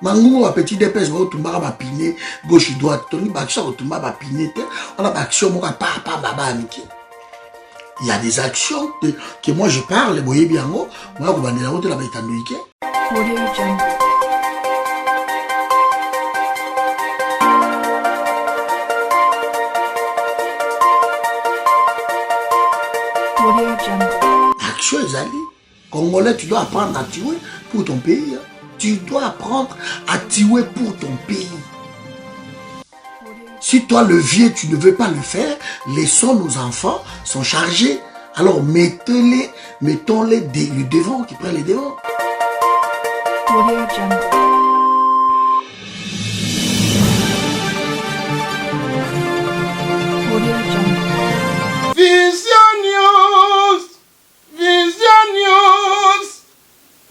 Mangumo, petit DPS, va tomber ma piné, gauche et droite. Tony Baxo, va tomber ma piné. On a action, mon papa, baba, Niki. Il y a des actions que moi je parle, moi je bien, moi je vais la route de la Bétanoïque. Action, Zali. Congolais, tu dois apprendre à tuer pour ton pays. Tu dois apprendre à tuer pour ton pays. Si toi, le vieux, tu ne veux pas le faire, laissons nos enfants sont chargés. Alors mettons-les devant, qui prennent les devants. Vision News! Vision News!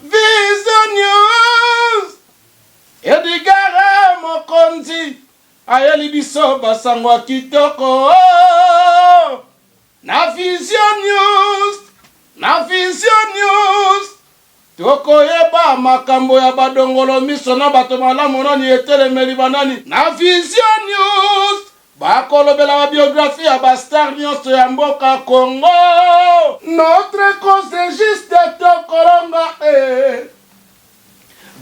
Vision News! Edgar Mokonzi! Ayeli biso basangwa kitoko. Na Vision News! Na Vision News! Toko yeba makambo ya badongolo miso na bato malamu nani etelemeli banani. Na Vision News! Bakolobela la biographie à Bastar nyonso ya mboka Congo. Notre cause est juste tokolonga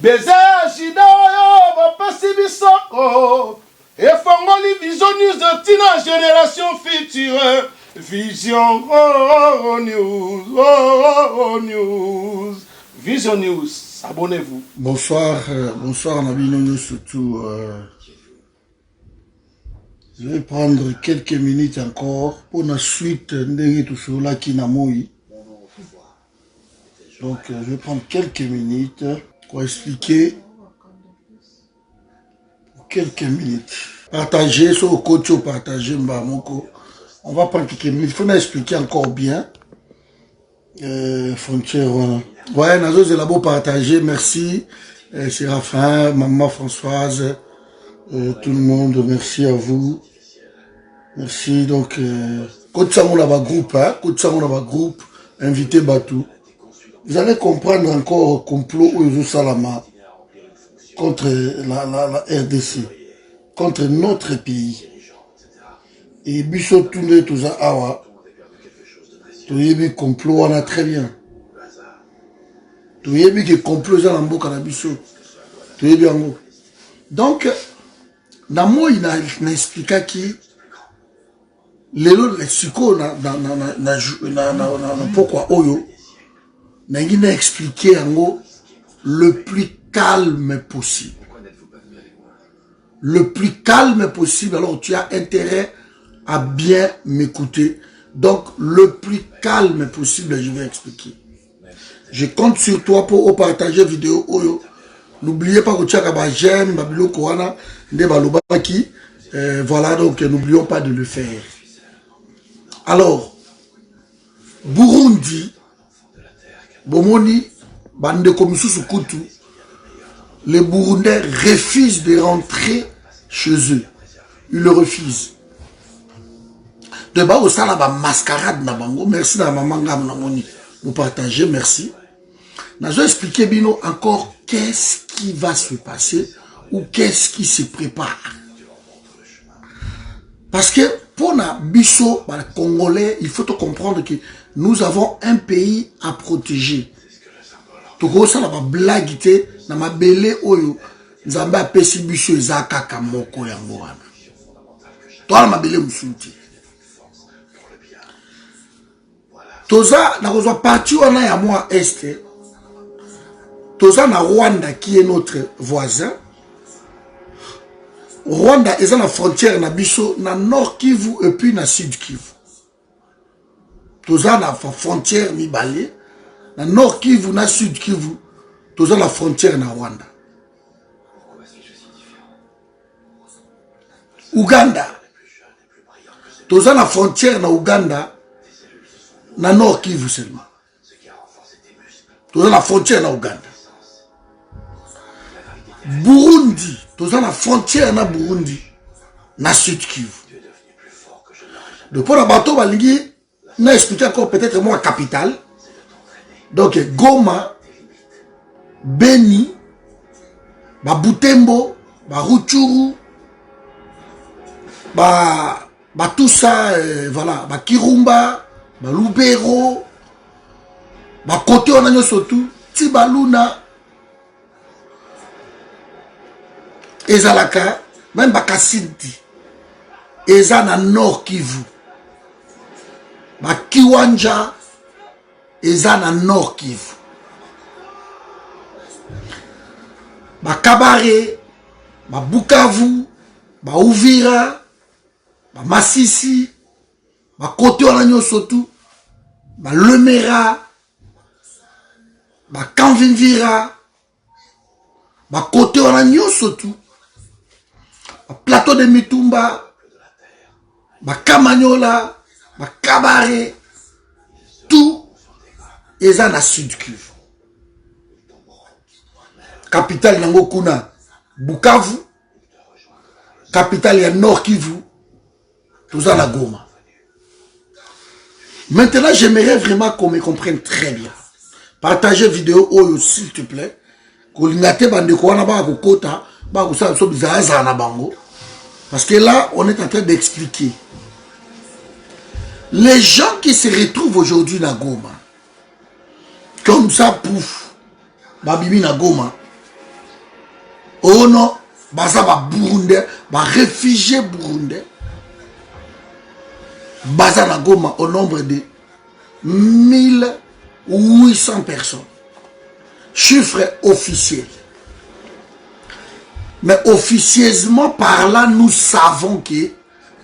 Beze shida yo bapasi bisoko. Efongoli Vision News de tina génération future. Vision News. Vision News, abonnez-vous. Bonsoir, bonsoir Nabino surtout. Je vais prendre quelques minutes encore pour la suite de tout cela qui n'a moui. Donc je vais prendre quelques minutes pour expliquer. Quelques minutes. Partager, sur le coach, partager, Mbamoko. On va prendre quelques minutes. Il faut m'expliquer encore bien. Frontière, voilà. Ouais, Nazo, c'est là-bas partager. Merci. Séraphin, maman Françoise, tout le monde, merci à vous. Merci. Donc, coach on a groupe, hein. Coach on a groupe. Invité Batou. Vous allez comprendre encore le complot Oyo Salama contre la RDC, contre notre pays. Et Bissot Tourné, tout ça, awa. Tu y a complot, on a très bien. Tu y a que complot, ça, l'ambo, Bissot. Tu y a bien. Donc, Namo, il a expliqué qui, les psychos, pourquoi Oyo, il a expliqué le plus calme possible. Le plus calme possible, alors tu as intérêt à bien m'écouter. Donc, le plus calme possible, je vais expliquer. Je compte sur toi pour partager la vidéo. N'oubliez pas que tu as j'aime, Babilo Korana, Ndebalobaki. Voilà, donc n'oublions pas de le faire. Alors, Burundi, Bomoni, Bande Komissu Sukutu, les Burundais refusent de rentrer chez eux. Ils le refusent. De bas au salon, mascarade na bango. Merci na maman gam na moni. Vous partagez, merci. Nazo expliquer bino encore qu'est-ce qui va se passer ou qu'est-ce qui se prépare. Parce que pour na biso, les Congolais, il faut comprendre que nous avons un pays à protéger. Tout ça, la blague, na ma belé oyo, nzambe a pesi biso ezaka kamoko yango wana. Toi ma belé musunti. Toza na kozwa parti wana ya moi est. Toza na Rwanda qui est notre voisin. Rwanda est la frontière na biso na Nord Kivu et puis na Sud Kivu. Toza na frontière mibale. Na Nord Kivu na Sud Kivu. Toza la frontière na Rwanda. Uganda. Toza la frontière na Uganda. Na Nord Kivu seulement. Toza la frontière na Uganda. Burundi. Toza la frontière na Burundi. Na Sud Kivu. Depuis la bateau balingi, n'a expliqué encore peut-être moi capitale. Donc Goma, Beni, ba Butembo, ba Rutshuru, ba tout ça, voilà, ba Kirumba, ba Lubero, ba côté on a surtout, Tibaluna, Ezalaka, même ba Kasindi, Ezana Nord Kivu, ba Kiwanja, Ezana Nord Kivu, ba Kabare, ba Bukavu, ba Uvira, ba Masisi, ba côté on a surtout, ba Lemera, ba Kanvimvira, ba côté on a surtout, ba plateau de Mitumba, ba Kamanyola, ba Kabare, tout est dans la Sud Kivu. Capitale nango kuna Bukavu, capitale ya Nord Kivu, tout ça la Goma. Maintenant, j'aimerais vraiment qu'on me comprenne très bien. Partagez vidéo oyo s'il te plaît. Kolingate bande ko wana ba ko kota, ba ko sa so bizaza na bango. Parce que là, on est en train d'expliquer. Les gens qui se retrouvent aujourd'hui na Goma, comme ça, pouf, babibi na Goma, oh non, baza ba Burundais, ba réfugiés burundais, baza na Goma au nombre de 1800 personnes. Chiffre officiel. Mais officieusement parlant, nous savons que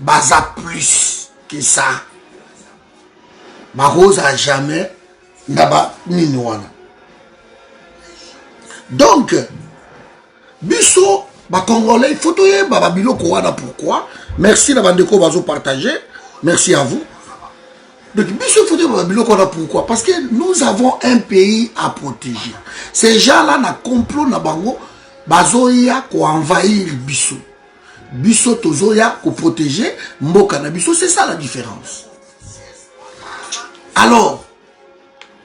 baza plus que ça. Barose a jamais naba niniwana. Donc, biso, ba Congolais, il faut toye baba biloko wana pourquoi. Merci la bande ko bazo partager. Merci à vous. Donc, biso faut toye baba biloko wana pourquoi. Parce que nous avons un pays à protéger. Ces gens-là na complot na bango bazoya ko envahir biso. Biso tozoya ko protéger mboka na biso, c'est ça la différence. Alors,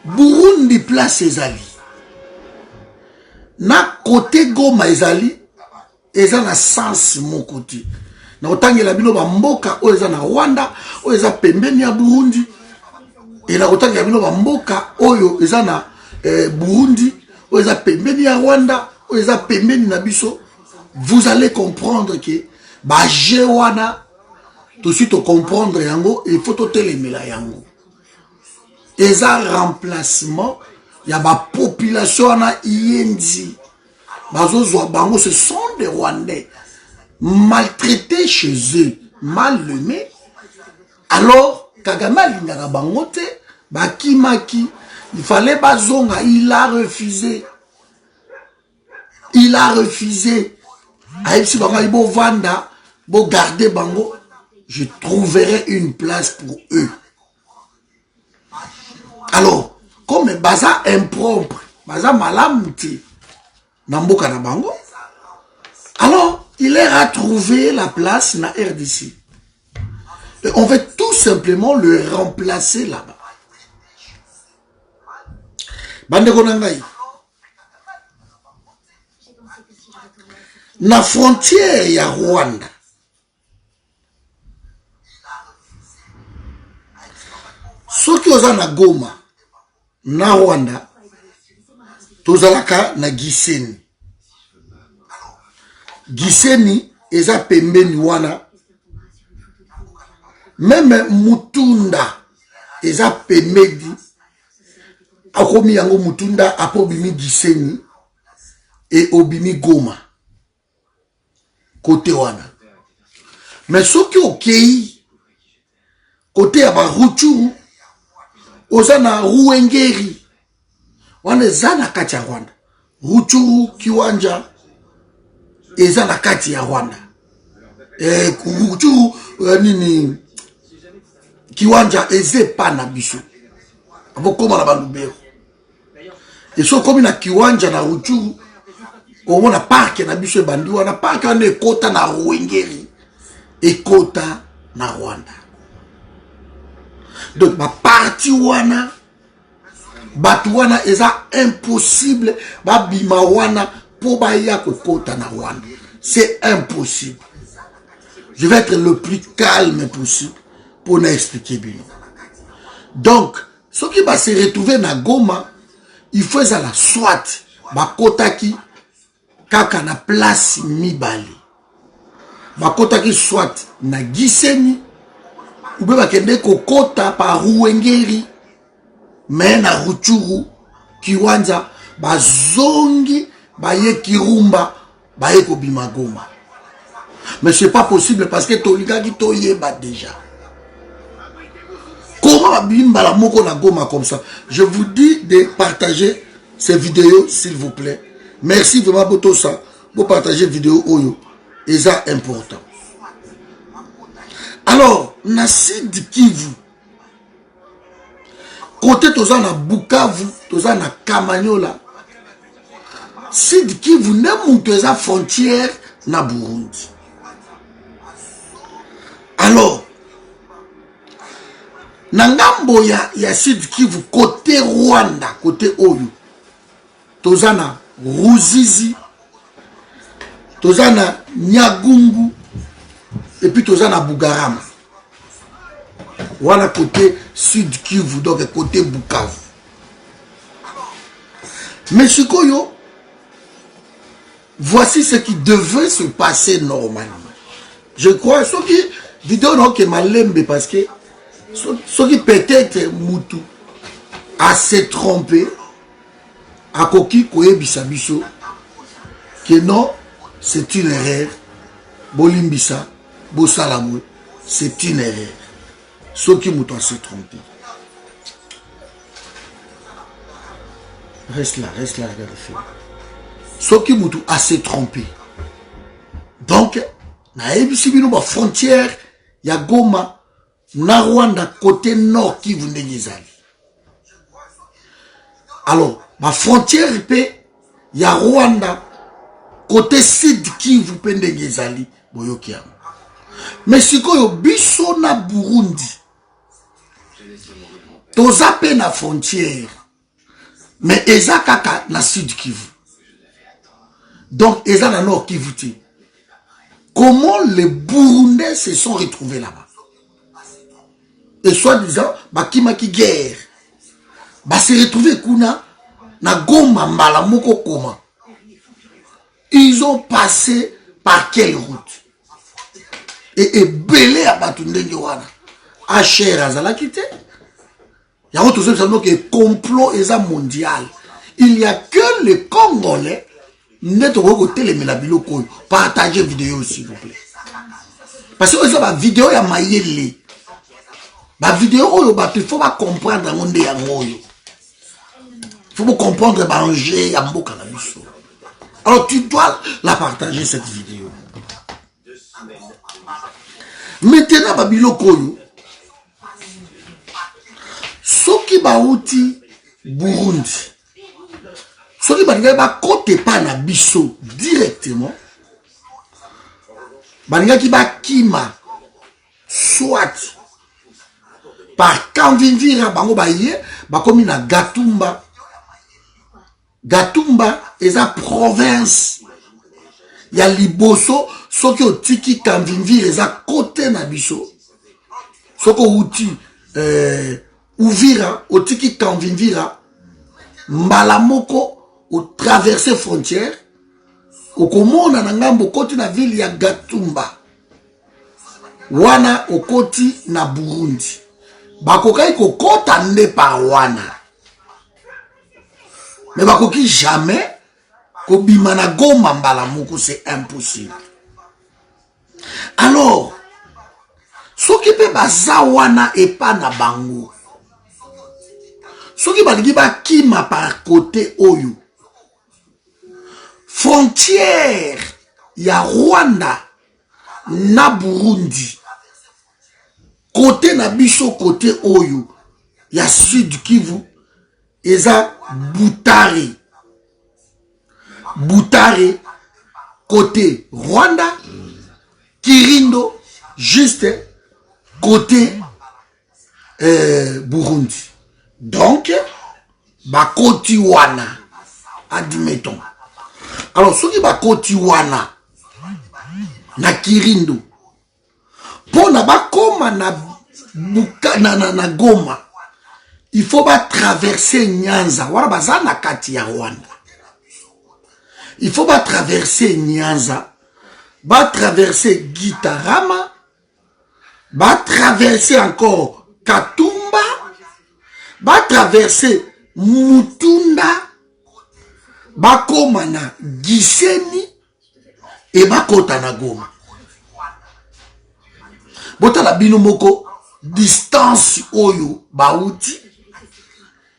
Burundi place ezali. Na côté Goma ezali, eza na sens mon côté. Na otangela bino ba mboka o eza na Rwanda, o eza pembeni ya Burundi. Et na otangela bino ba mboka oyo eza na Burundi, o eza pembeni ya Rwanda, o eza pembeni na biso. Vous allez comprendre que ba jewana tout de suite comprendre yango et faut totelemela yango. Eza remplacement, il y a ma population na Yendi. Bazozo bango, ce sont des Rwandais maltraités chez eux, mal aimés. Alors, Kagame lingaka bango te, bakimaki, il fallait bazonga, il a refusé. Il a refusé. Aïpsi bango, ibo vanda, bo garder bango, je trouverai une place pour eux. Alors, comme baza impropre, baza malamti, namboka na bango, alors il leur a trouvé la place na RDC. Et on veut tout simplement le remplacer là-bas. Bandeko nangai. Na frontière ya Rwanda. Soki oza na Goma, na Rwanda, tozalaka na Gisenyi. Gisenyi eza pembeni wana. Même Mutunda eza pembeni. Akomi yango Mutunda apobimi Gisenyi et obimi Goma. Côté wana. Mais soki okei côté ya ba Rutshuru, oza na Ruwengeri. Wana eza na kati ya Rwanda. Rutshuru, Kiwanja, eza na kati ya Rwanda. Rutshuru, nini, Kiwanja, eze pa na biso. Avo koma na Balubero. Et so komi na Kiwanja na Rutshuru, omona parke na biso ebandi wana, parke wana ekota na Ruwengeri, ekota na Rwanda. Donc, ma partie wana, batu wana eza impossible, ba bima wana pour baya kokota na Rwanda. C'est impossible. Je vais être le plus calme possible pour nous expliquer bien. Donc, ce qui va se retrouver na Goma, il faut ça la soit bakotaki kaka na place mibale. Bakotaki soit na Gisenyi ou bien bakende kokota pa Ruwengeri mais na Ruchuru Kiwanja bazongi baye Kirumba baye kobima Goma. Mais c'est pas possible parce que Tolika qui toyeba déjà. Comment bimba la moko na Goma comme ça? Je vous dis de partager ces vidéos s'il vous plaît. Merci vraiment pour tout ça. Pour partager vidéo oyo. Et ça important. Alors, na Sud Kivu. Côté toza na Bukavu, toza na Kamanyola. Sud Kivu ne mouteza frontière na Burundi. Alors, Nangambo ya Sud Kivu, côté Rwanda, côté Oyo, tozana Ruzizi, tozana Nyagungu, et puis tozana Bugarama. Voilà côté Sud Kivu, donc côté Bukavu. Mais Sikoyo, voici ce qui devait se passer normalement. Je crois, ce qui vidéo non que malembe parce que ce qui peut-être Moutou a se trompé à Koki Koye Bisabiso que non, c'est une erreur. Bolimbisa, Bosalamou, c'est une erreur. Ce qui Moutou a se trompé. Reste là, regarde le film. Ce qui Moutou a se trompé. Donc, na ebisibino ba frontière ya Goma na Rwanda côté nord qui vous ndengizali. Alors, ma frontière pe ya Rwanda côté sud qui vous pendengizali boyokiam. Mais sikoyo biso na Burundi. Toza pe na frontière. Mais eza kaka na sud Kivu. Donc eza na nord Kivu ti. Comment les Burundais se sont retrouvés là-bas? Et soi-disant, bakimaki guerre. Ba se retrouver kuna na Goma mbala moko koma. Ils ont passé par quelle route? Et belé à Batundenge wana. A cher azala quitté. Il y a autre chose que complot eza mondial. Il n'y a que les Congolais. Partagez vidéo s'il vous plaît. Parce que la vidéo ya mayele. La vidéo il faut pas comprendre le monde ya ngoyo. Il faut comprendre manger ya mboka na biso. Alors tu dois la partager cette vidéo. Maintenant babilo koyo. Soki bauti Burundi. Ce qui va côté pas na biso directement. Baniga qui va kima soit par Kanvimvira bango baye bakomi na Gatumba. Gatumba est la province. Il y a Liboso, ce qui est tiki Kanvimvira est à côté na biso. Ce qui est Uvira, au tiki Kanvimvira, Mbalamoko au traverser frontière, au komona na ngambo koti na ville ya Gatumba, wana au koti na Burundi, bakokai kokota nde pa wana, mais bakoki jamais kobima na Goma Mbalamoko, c'est impossible. Alors, ce qui peut baza wana et pas na bango, ce qui balingi ba kima par côté oyo, frontière ya Rwanda na Burundi côté na biso côté oyo ya Sud Kivu eza Butare côté Rwanda, Kirindo juste côté Burundi. Donc bakoti wana admettons. Alors, ceux qui va koti wana na Kirindo, pour na ba koma na Goma, il faut pas traverser Nyanza. Wala bazana kati ya Rwanda. Il faut pas traverser Nyanza, va traverser Gitarama, va traverser encore Katumba, va traverser Mutunda, va koma na Gisenyi et va kota na Goma. Bota la binomoko distance oyo bauti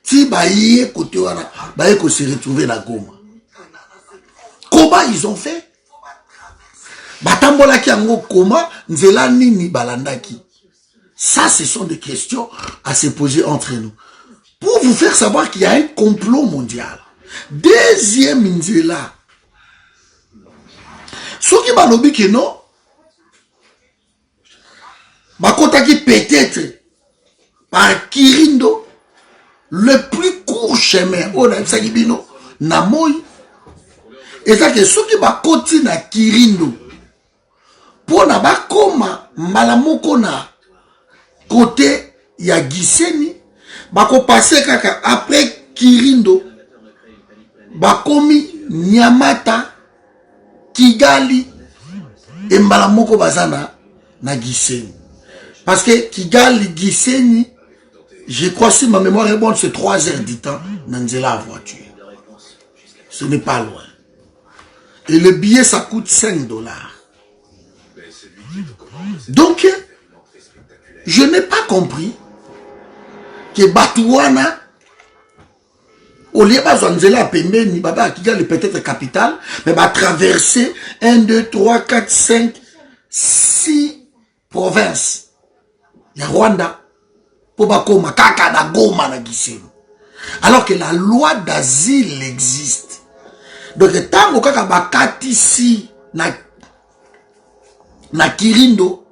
ti baye côté wana baye ko se retrouver na Goma. Comment ils ont fait? Batambola ki yango koma nzela nini balandaki? Ça, ce sont des questions à se poser entre nous. Pour vous faire savoir qu'il y a un complot mondial. Deuxième nzela. Ce qui m'a dit que non, bakotaki peut-être par Kirindo, le plus court chemin, on a dit bino, na moi. Et ça que ceux qui bakoti na Kirindo, pour na bakoma malamoko na côté ya Gisenyi, bako passer kaka après Kirindo, bakomi Nyamata, Kigali, et malamoko bazana na Gisenyi. Parce que Kigali, Gisenyi, je crois si ma mémoire est bonne, c'est 3 heures du temps, Nanzela à voiture. Ce n'est pas loin. Et le billet, ça coûte $5. Donc, je n'ai pas compris que Batouana, au lieu de Zanzela Pembeni, Baba Kigali peut-être capitale, mais va traverser 1, 2, 3, 4, 5, 6 provinces. Il y a Rwanda, Pobakoma, Kaka, na Goma, na Gisenyi. Alors que la loi d'asile existe. Donc, tant que bakati ici, na Kirindo,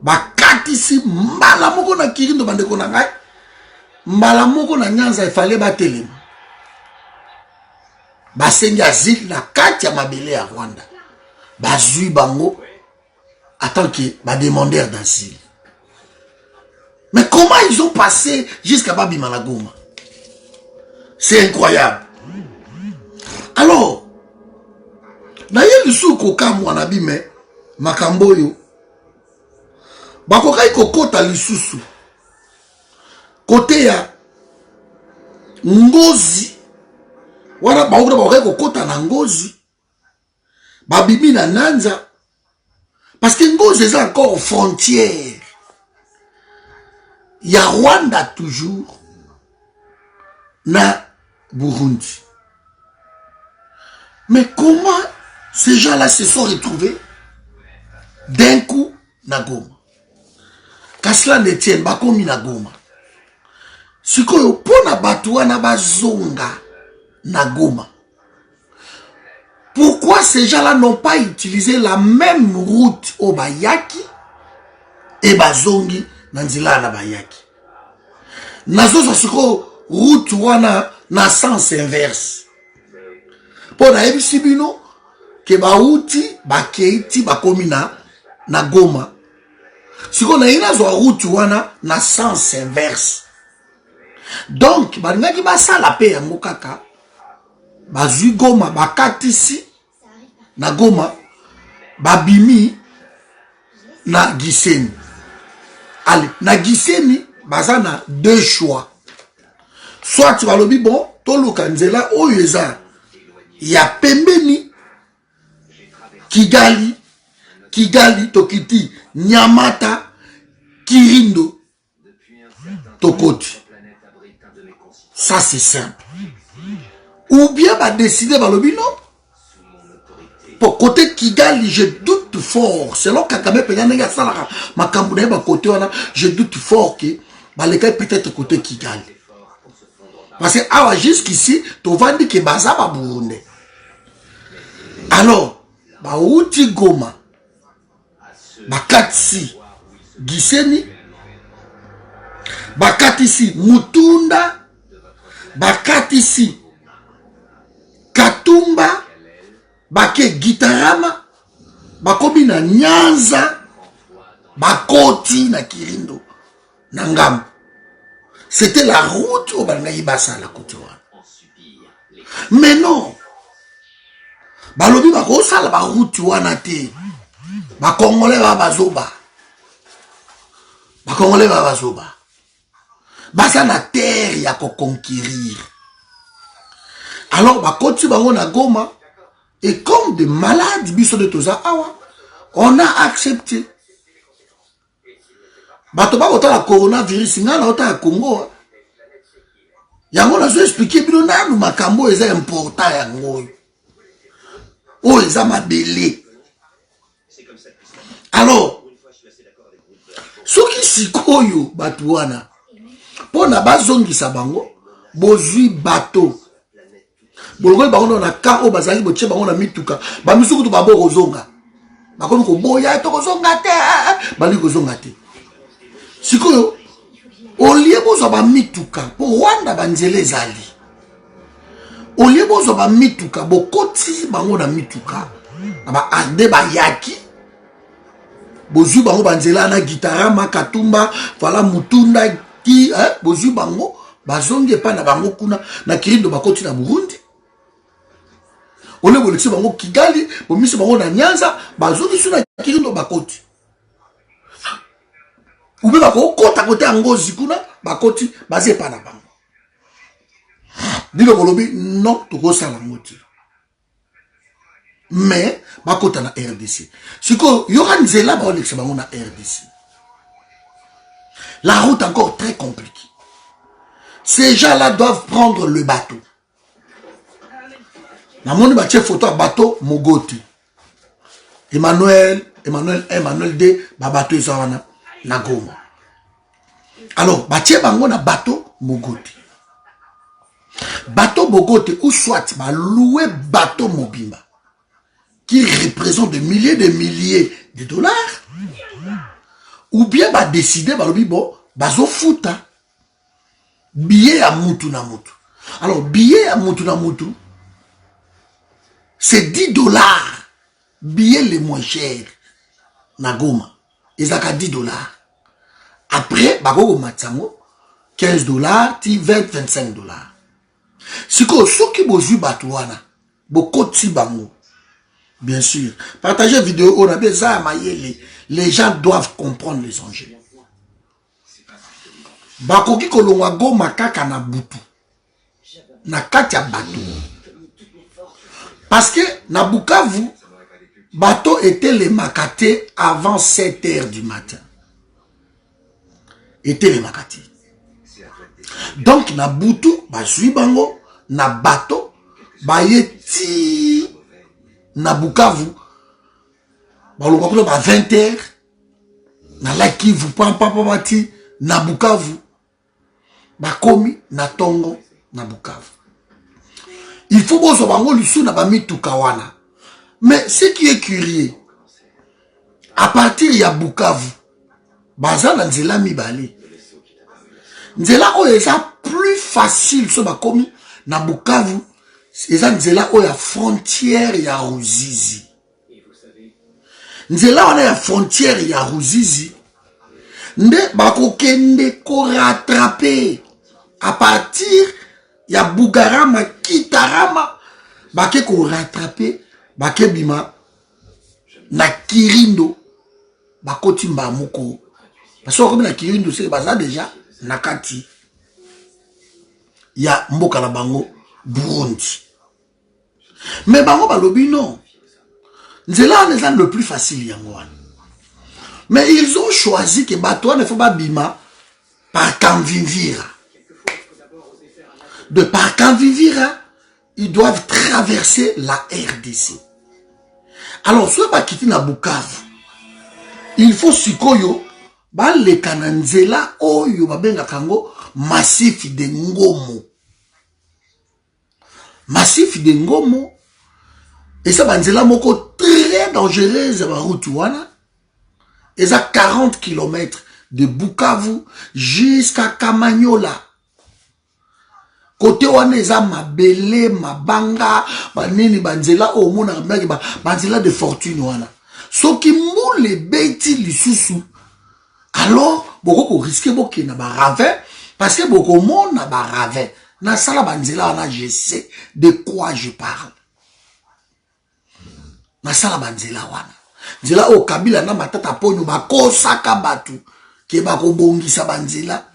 bakati ici, malamoko na Kirindo, bandeko na ngai, malamoko na Nyanza, il fallait batelema. Basengi asile, na kati ya mabele ya Rwanda. Bazui bango, attends que, demandeur d'asile. Mais comment ils ont passé jusqu'à Babi Malagoma? C'est incroyable. Alors, d'ailleurs, le souk-koka mwanabi me, makamboyo, bakokai kokota lisusu, côté ya Ngozi, wana bakokai kokota na Ngozi, babimi na Nanza, parce que Ngozi est encore aux frontières. Il y a Rwanda toujours, na Burundi. Mais comment ces gens-là se sont retrouvés d'un coup na Goma? Qu'à cela ne tienne, bakomi na Goma. Si koyo pona batua na bazonga na Goma. Pourquoi ces gens-là n'ont pas utilisé la même route au Bayaki et bazongi nanzila na Bayaki? Nazo siko route wana na sens inverse. Pour na ebisibino ke bauti bakeiti bakomi na Goma. Siko na ina zo route wana na sens inverse. Donc baningaki basala pe yango kaka bazui Goma bakatisi na Goma babimi na Gisenyi. Allez, na Gisenyi bazana 2 choix. Soit tu vas le dire bon, toluka nzela oyo eza ya pembeni Kigali tokiti Nyamata Kirindo tokoti. Ça c'est simple. Ou bien va décider par le bino. Pour côté Kigali, je doute fort. Selon Kakame Penyanga Salara, ma Kamboune ba côté wana, je doute fort que baleka peut-être côté Kigali. Parce que ah jusqu'ici, tu vas dire que baza ba Burundi. Alors, ba uti Goma, ba katisi Gisenyi, ba katisi Mutunda, ba katisi Katumba, bake Gitarama, bakomi na Nyanza, bakoti na Kirindo, na Ngambo. C'était la route au Bangaï Bassa la côté. Mais non, balobi bako sala ba route wana te. Ba Congolais ba bazoba. Ba Congolais ba bazoba. Basa na terre ya ko conquérir. Alors ba koti bango na Goma et comme des malades biso de toza awa, on a accepté. Bato ba ota la coronavirus ngana ota ya Congo. Yango na zo expliquer bino nanu makambo eza important yango. Oh, eza mabele. Alors, soki sikoyo bato wana pona bazongisa bango bozwi bato. Bolongoli bango na ka o bazali boche bango na mituka. Ba misuku to babo kozonga. Bakomi ko boya to kozonga te. Bali kozonga te. Sikoyo olie bozo ba mituka po Rwanda banzele ezali. Olie bozo ba mituka bokoti bango na mituka. Ba arde ba yaki. Bozu bango banzela na Gitarama Katumba voilà Mutunda ki bozu bango bazongi pa na bango kuna na Kirindo bakoti na Burundi. Ole bolexi bango Kigali bomisi bango na Nyanza bazongi suna Kirindo bakoti. Ube bako kota kote Ngozi kuna bakoti baze pa na bango. Dilo bolobi non to kosala ngoti. Mais bakota na RDC. Siko yoka nzela ba olexe bango na RDC. La route encore très compliquée. Ces gens-là doivent prendre le bateau. Namoni ba tie photo bateau Mogoti. Emmanuel D ba bateau ezana na Goma. Alors ba tie bango na bateau Mogoti. Bateau Mogoti ou soit ba louer bateau Mobimba, qui représente des milliers de dollars, ou bien va décider, bon, bazo futa, billet à mutu na mutu. Alors, billet à mutu na mutu, c'est 10 dollars, billet les moins chers, na Goma, ils ont 10 dollars. Après, bago matsango, 15 dollars, 20, 25 dollars. Si ko soki bozu batouana, bokoti bango. Bien sûr. Partagez vidéo, on a besoin de les gens doivent comprendre les enjeux. Bakoki kolongwa Goma kaka na butu. Na kati ya bateau. Parce que na Bukavu, bateau était les makaté avant 7 heures du matin. Était les makaté. Donc na butu, bazui bango, na bateau, bayeti na Bukavu, balongwa ba 20 heures, na laki vous pampapamati, na Bukavu, bakomi na tongo na Bukavu. Il faut bozo bango lusu na bamituka wana. Mais ce qui est curieux, à partir ya Bukavu, baza na nzela mibale. Nzela oyo eza plus facile so bakomi na Bukavu, eza nzela oyo ya frontière ya Ruzizi. Nzela wana ya frontière ya Ruzizi, nde bakokende ko rattraper à partir ya Bugarama, Kitarama, bake ko rattraper, bake bima na Kirindo, bakoti Mbamuko. Parce que comme na Kirindo, c'est baza déjà nakati ya mboka na bango Burundi. Mais bango balobi non. Nzela n'est le plus facile yango wana. Mais ils ont choisi que bateau ne faut pas bima par Kanvivira. De par Kanvivira, ils doivent traverser la RDC. Alors, soit ba kiti na Bukavu, il faut sikoyo ba le kananzela oyo babenga kango massif de Ngomo. Massif de Ngomo, et ça banzela moko très dangereuse ba route wana. Et ça 40 km de Bukavu jusqu'à Kamanyola. Côté wana eza mabele, mabanga, banini banzela o mona maki banzela de fortune wana. Soki moule beti lisusu. Alors, beaucoup risquer beaucoup na ba ravin parce que beaucoup monde na ba ravin. Na sala banzela wana je sais de quoi je parle. Na sala banzela wana. Nzela o kabila na matata ponyo ba kosaka batu ke ba ko bongisa banzela.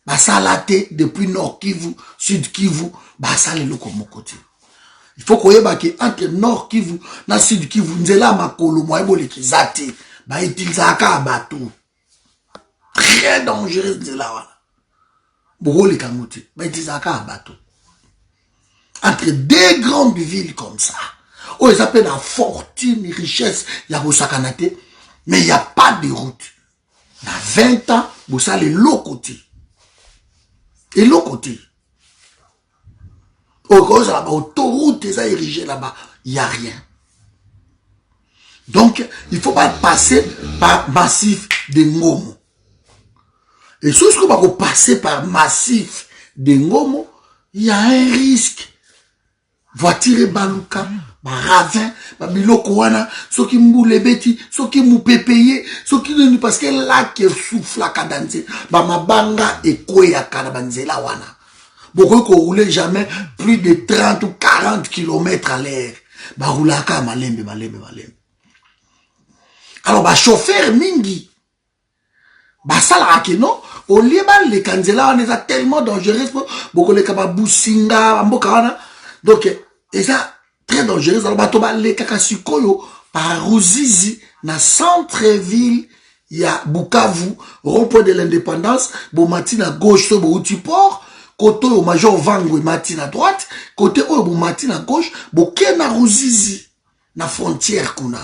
Basalate depuis Nord Kivu, Sud Kivu, basale le comme côté. Il faut qu'on y ait entre Nord Kivu, na Sud Kivu, nzela makolo moyebo le kizate, ba itilzaka bateau. Très dangereux nzela wana. Boko le kamote, ba itilzaka bateau. Entre deux grandes villes comme ça, où ils appellent la fortune, richesse, il y a Rosakanate, mais il n'y a pas de route. Dans 20 ans, vous allez l'autre côté. Et l'autre côté, autoroute est érigée là-bas, il n'y a rien. Donc, il ne faut pas passer par massif de Ngomo. Et si on va passer par massif de Ngomo, il y a un risque. Voiture baluka, ravin, biloko wana, soki mboule beti, soki moupe payer, soki ne parce que là qui souffle la cadence, mabanga et kwe ya kanabanzela wana. Beaucoup qu'on roule jamais plus de 30 ou 40 km à l'heure. Roulaka malembe. Alors chauffeur mingi, sala non, au lieu les kanzela wana est tellement dangereux, beaucoup les kababusinga, mboka wana. Donc, et ça, très dangereux. Alors, batoba, les kakasikoyo, par Ruzizi, na centre-ville, il y a Bukavu, rond-point de l'indépendance, bon matin à gauche, bon outiport, côté au major Vango, matin à droite, côté au bon matin à gauche, bon na Ruzizi, na frontière kuna.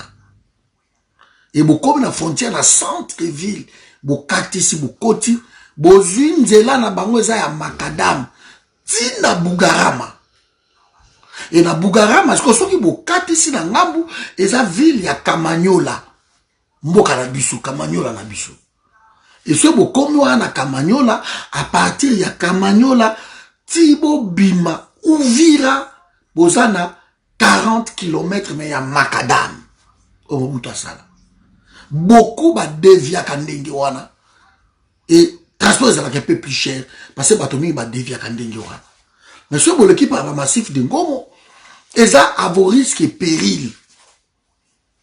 Et bon comme na frontière, na centre-ville, bon katisi, bon koti, bon zunzela na bango eza ya Makadam, tina Bugarama. Et na Bugarama, parce que ceux qui bokati si na ngambu, eza ville ya Kamanyola. Mboka na biso, Kamanyola na biso. Et ceux bokomi wana Kamanyola, à partir ya Kamanyola, tibo bima, Uvira, bozana 40 km, mais ya Makadam. Au Mutasala. Beaucoup ba devia kandenge wana. Et transport est un peu plus cher, parce que batomi ba devia kandenge wana. Mais si vous l'équipe à massif de Ngomo, et ça à vos risques et périls.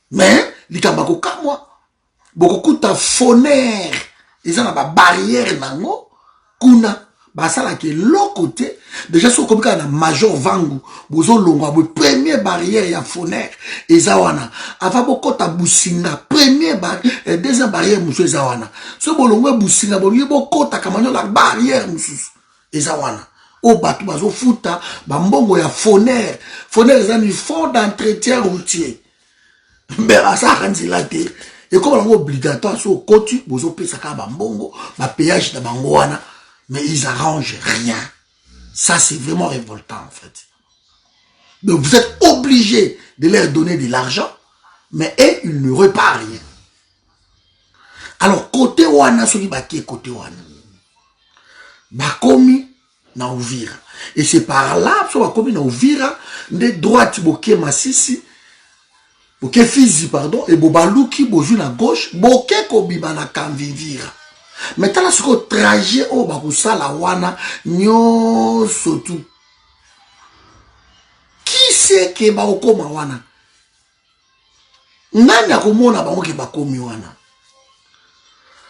Mais, les Kambako Kamwa, beaucoup de phonère, et ça n'a pas barrière nango, kuna, ça là qui est l'autre côté, déjà sur comme quand major Vangu, bozo longa, première barrière ya phonère, et ça wana, avant beaucoup de businga, première barrière, deuxième barrière, monsieur Zawana. Ce bolongo businga, beaucoup de kamanyo la barrière, monsieur, et ça wana. Au bateau, bazo futa, bambongo ya phonère. Phonère, c'est un fonds d'entretien routier. Mais ça, ranzila te. Et comme on est obligatoire, sur côté, bozo pesaka bambongo, ba péage de bangoana, mais ils arrangent rien. Ça, c'est vraiment révoltant, en fait. Donc, vous êtes obligé de leur donner de l'argent, mais eux, ils ne réparent rien. Alors, côté wana, celui qui est côté wana. Bakomi, na Uvira. Et c'est par là, so comme na Uvira, de droite boke Masisi, boke Fizi pardon, et bobaluki boju na gauche, boke kobiba na Kamvivira. Maintenant ce que trajet au bakusala wana nyo sotu. Qui c'est que ba okoma wana? Nani akomona ba oke bakomi wana?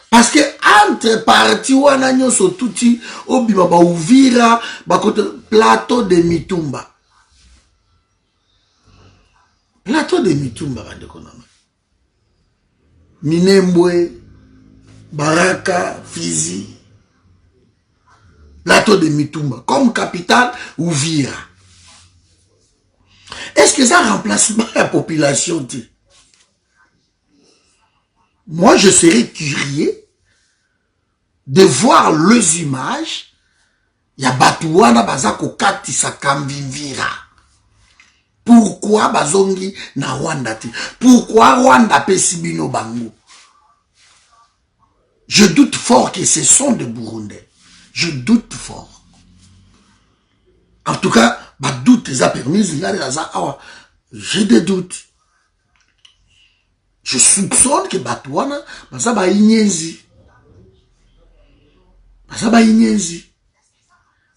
Parce que entre parti wana nyonso tuti obima ba Uvira ba côté plateau de Mitumba. Plateau de Mitumba ba de konama. Minembwe, Baraka, Fizi. Plateau de Mitumba comme capitale Uvira. Est-ce que ça remplace la population? Moi, je serais curieux de voir les images. Ya batuwana bazako kati sa Kamvivira. Pourquoi bazongi na Rwanda ti? Pourquoi Rwanda pesibino bango? Je doute fort que ce sont des Burundais. Je doute fort. En tout cas, ma doute les a permis, j'ai des doutes. Je soupçonne que Batouana, ça va ignezi. Ça va ignezi.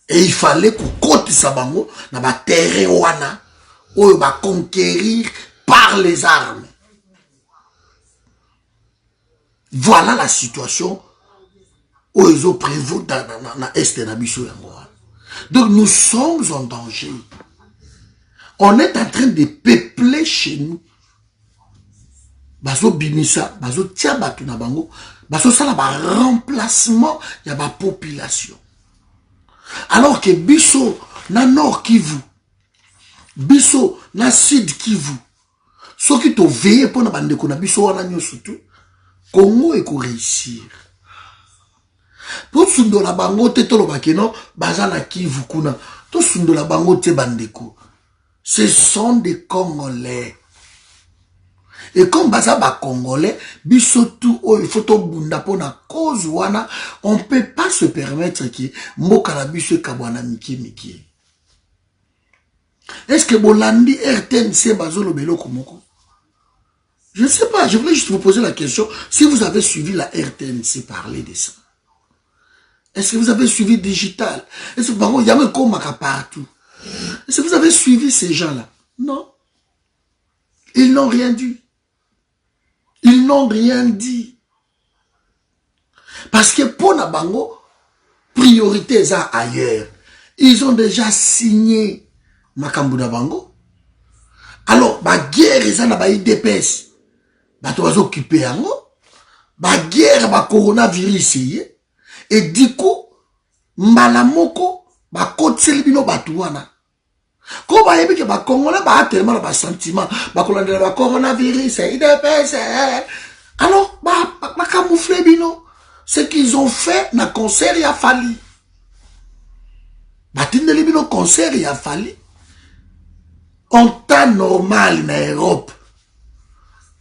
Et il fallait qu'on côté Sabango, na ba terre wana, ou va conquérir par les armes. Voilà la situation où ils ont prévu dans l'Est de la Bichou. Donc nous sommes en danger. On est en train de peupler chez nous. Bazo bimisa, bazo tia batu na bango, bazo sala ba remplacement ya ba population. Alors que biso na nord Kivu, biso na sud Kivu, ceux qui te veillent pour na bandeko na biso wana nyoso tout, Congo eko réussir. Pour sundo la bango te tolo bakeno, baza na Kivu kuna, to sundo la bango te bandeko. Ce sont des Congolais. Et comme baza ba Congolais, biso tout il faut to bunda pona cause wana, on peut pas se permettre que mboka na biso kabwana miki. Est-ce que Bolandi RTNC bazolo beloko moko? Je ne sais pas, je voulais juste vous poser la question si vous avez suivi la RTNC parler de ça. Est-ce que vous avez suivi Digital? Est-ce que il y a un comaka partout? Est-ce que vous avez suivi ces gens-là? Non. Ils n'ont rien dit. Ils n'ont rien dit. Parce que pour Nabango, priorité ça ailleurs. Ils ont déjà signé Makambu Nabango. Alors, ma guerre, ils ont IDPS. Bah, tu vas occuper en haut. Ma guerre, ma coronavirus, et du coup, Malamoko, ma côte Selbino Batouana. Quand on dit que les Congolais ont tellement de sentiments, le coronavirus, IDPS, alors, ma camouflé bino. Ce qu'ils ont fait, na concert, il a fallu. Batinde bino concert, il a fallu. En temps normal, en Europe.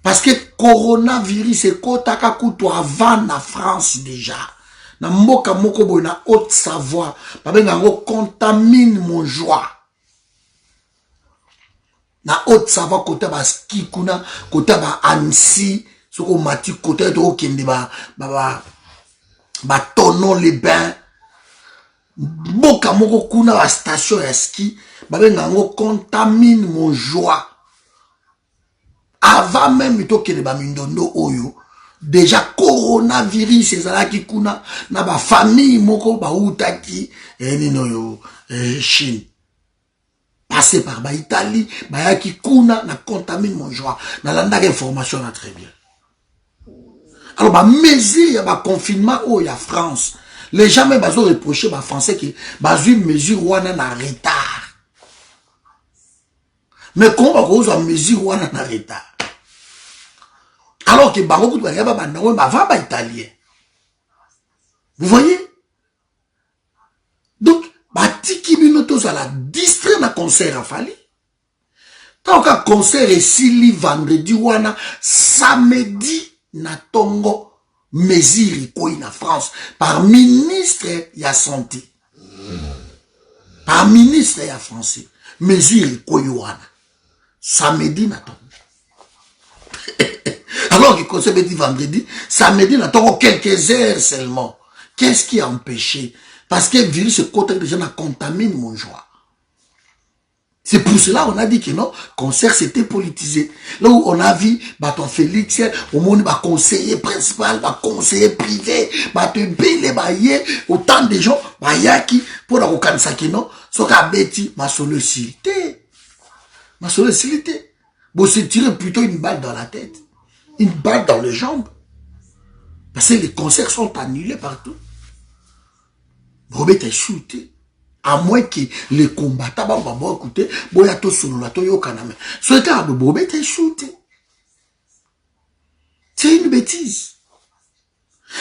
Parce que coronavirus, c'est kotaka kutu avant la France déjà. Na mboka moko boy na Haute-Savoie. Babe nango contamine mon joie. Na Haute-Savoie, côté ba ski kuna, côté ba Annecy, soko mati côté to kende ba Tonon les bains. Mboka moko kuna ba station ya ski, babe nango contamine mon joie. Avant même to kende ba mindondo oyo, déjà coronavirus ezalaki kuna na ba famille moko ba utaki nino yo Chine. Passé par ba Italie, ba yaki kuna na contamine mon joie. Na landa information na très bien. Alors ba mesure ya ba confinement oh ya France. Les gens même bazo reprocher ba français qui bazo une mesure wana na retard. Mais comment bazo une mesure wana na retard? Alors que bango kutu ba bandango ba va ba italien. Vous voyez? Donc batiki bino to za la distrait na concert a fali. Tant que concert est sili vendredi wana samedi na tongo mesure koi na France par ministre ya santé. Par ministre ya français mesure koi wana samedi na tongo. Alors que concert dit vendredi, samedi na tongo quelques heures seulement. Qu'est-ce qui a empêché? Parce que le virus se côté déjà na contamine mon joie. C'est pour cela qu'on a dit que non, concert c'était politisé. Là où on a vu, ton Félix, au monde, conseiller principal, conseiller privé, te bélé, autant de gens, yaki, pour la reconnaissance que non, ce qu'a bêti, ma sollicité. Ma sollicité. Bon, c'est tirer plutôt une balle dans la tête. Une balle dans les jambes. Parce que les concerts sont annulés partout. Robert est shooté. À moins que les combattants vont écouter, boyato sololato yo kaname. Ce cas, Robert est shooté. C'est une bêtise.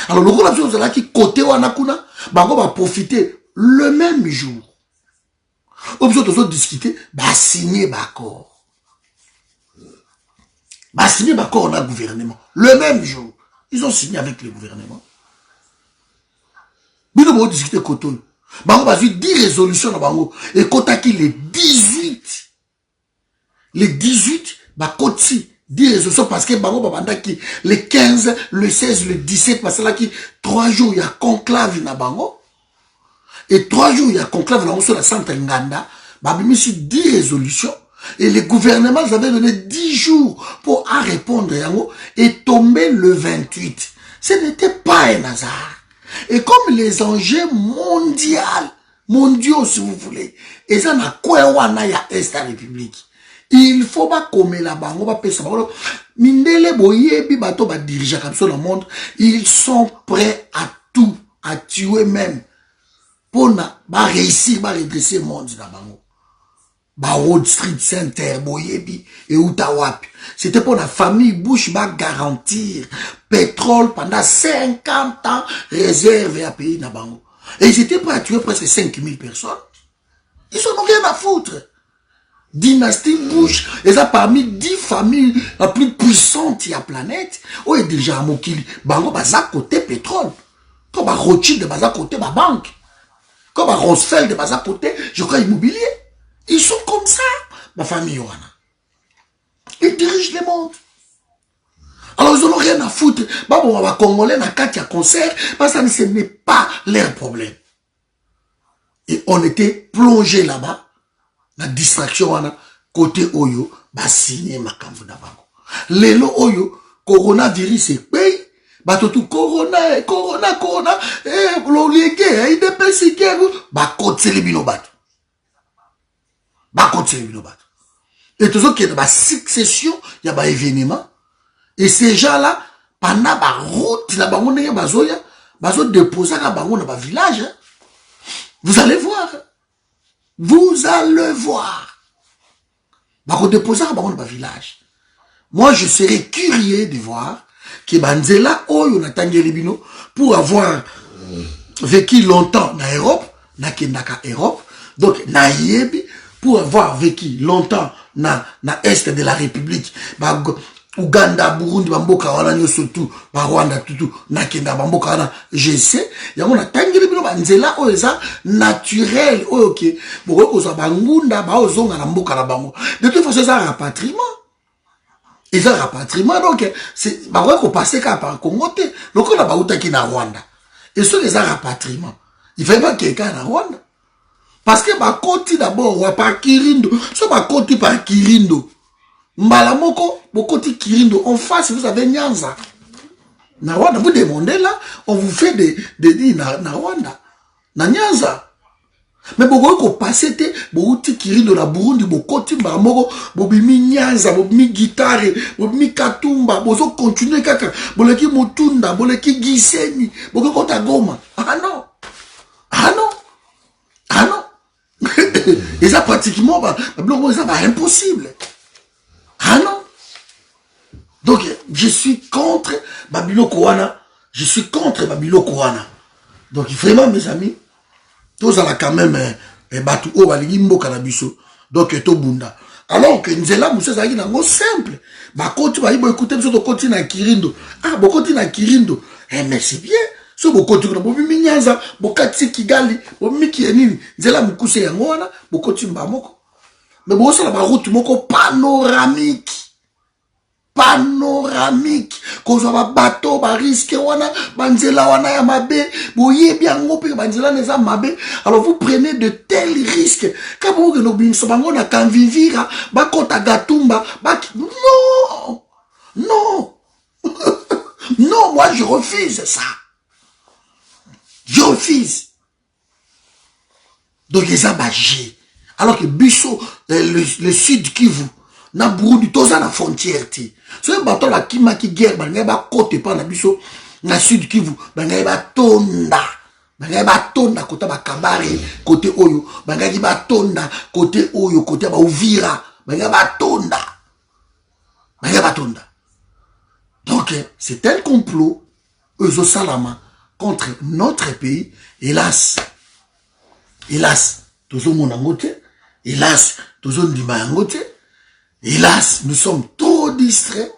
Alors, le gros chose là qui côté wanakuna, bango va profiter le même jour. Obligé de discuter, signer d'accord. Signer d'accord on a le gouvernement. Le même jour. Ils ont signé avec le gouvernement. Bino bo discuter koto. Bango bazu 10 résolutions na bango. Et kotaki les 18. Les 18, bah koti 10 résolutions parce que bango babandaki les 15, le 16, le 17, parce que là qui 3 jours il y a conclave na bango. Et 3 jours il y a conclave na bango sur la centre Nganda. Bah bimisi 10 résolutions. Et les gouvernements avaient donné 10 jours pour à répondre et tomber le 28. Ce n'était pas un hasard. Et comme les enjeux mondiaux si vous voulez, et ça n'a quoi wana ya Est la République. Il faut pas comme la bango ba pesa bango. Mindele boyebi bato ba diriger comme ça le monde, ils sont prêts à tout, à tuer même pour na ba réussir, ba redresser le monde na bango. Ba Wall Street Center, boyebi et Utawapi. C'était pour la famille Bush va garantir pétrole pendant 50 ans réservé à pays na bango. Et ils étaient prêts à tuer presque 5000 personnes. Ils en ont rien à foutre. Dynastie Bush, et ça parmi 10 familles les plus puissantes de la planète, où est déjà à Mokili, bango baza côté pétrole. Comme à Rothschild de baza côté ma banque. Comme à Roosevelt de baza côté, je crois immobilier. Ils sont comme ça, ma famille Yohana. Ils dirigent le monde. Alors ils n'ont rien à foutre. Bah bon, on va Congolais dans 4 concert, parce que ce n'est pas leur problème. Et on était plongé là-bas, la distraction, côté Oyo, bah signé ma kamvu d'avant. Lelo Oyo, coronavirus et pays, bah tout corona, l'oligue, il dépêche, bah côté les binobat. Bah côté les binobat. Et tout ça qui est dans la succession, il y a des événements. Et ces gens-là, pendant la route, là, on est bazoya, bazo déposer à bango dans le village. Vous allez voir. Vous allez voir. Bazo déposer à bango dans le village. Moi, je serais curieux de voir que Banzela Oyo na Tangelibino pour avoir vécu longtemps en Europe, na Kendaka Europe, donc na Yebi, pour avoir vécu longtemps na Est de la République, bah, Ouganda, Burundi, Bamboka, wana surtout, Rwanda, tout, Nakenda, Bamboka, wana, GC, yango na tangeli bino banzela oyo eza naturel, oyo ok, boko koza bangunda, ba ozonga na mboka na bango. De toute façon, c'est un rapatriement. Et ça, rapatriement, donc, c'est, bah, on passer par Congo, donc on a ba qui na Rwanda. Et ce, c'est un rapatriement. Il fait pas quelqu'un na Rwanda. Parce que, bah, côté d'abord, ou par Kirindo, so, bah, côté par Kirindo. Mbalamoko, Bokoti Kirindo, en face, vous avez Nyanza. Na Rwanda, vous demandez là, on vous fait des na Rwanda. Na Nyanza. Mais Boko passé, Bokoti Kirindo, la Burundi, Bokoti Mbalamoko, Bobimi Nyanza, Bobimi Guitare, Bobimi Katumba, Bozo continuer kaka, Boleki Mutunda, Boleki Giseni, Bokota Goma. Ah non. Ah non. Ah non. Et ça, pratiquement, ça va impossible. Ah non. Donc, je suis contre Babilo Kouana. Je suis contre Babilo Kouana. Donc, vraiment, mes amis, tous à quand même, Batu O, Baligimbo Kanabiso. Donc, Tobunda. Alors que Nzela, Moussa Zagi, nango simple. Bah, quand tu vas écouter, tu vas continuer à Kirindo. Ah, bon, continue à Kirindo. Eh, mais c'est bien. So, bon, continue à Bobi Nyanza, Bokati Kigali, Bobi Kienini, Nzela Moukousse Yangoana, Bokoti Mbamoko. Mais bon, ça, la route, moko panoramique. Panoramique. Quand on va bateau, ba risque, wana, banzela, wana, ya mabe, boye, bien, ngope, banzela, neza, mabe. Alors, vous prenez de tels risques. Quand vous, que nous, binsobango, na kanvivira, ba kota gatumba, ba, non! Non! Non, moi, je refuse ça. Je refuse. Donc, les abagés. Alors que Bisso, le sud Kivu, na Burundi, tous à la frontière, ti. Ce bateau la Kima qui guerre, ben ba côté pas na Bisso, na sud Kivu, ben ba tonda. Ben ba tonda côté ba Kabare, côté Oyo, ben ba tonda côté Oyo, côté ba Uvira, ben ba tonda. Ben ba tonda. Donc, c'est un complot, Euzo Salama, contre notre pays, hélas. Hélas, tous au monde en côté. Hélas, tous on dit hélas, nous sommes trop distraits.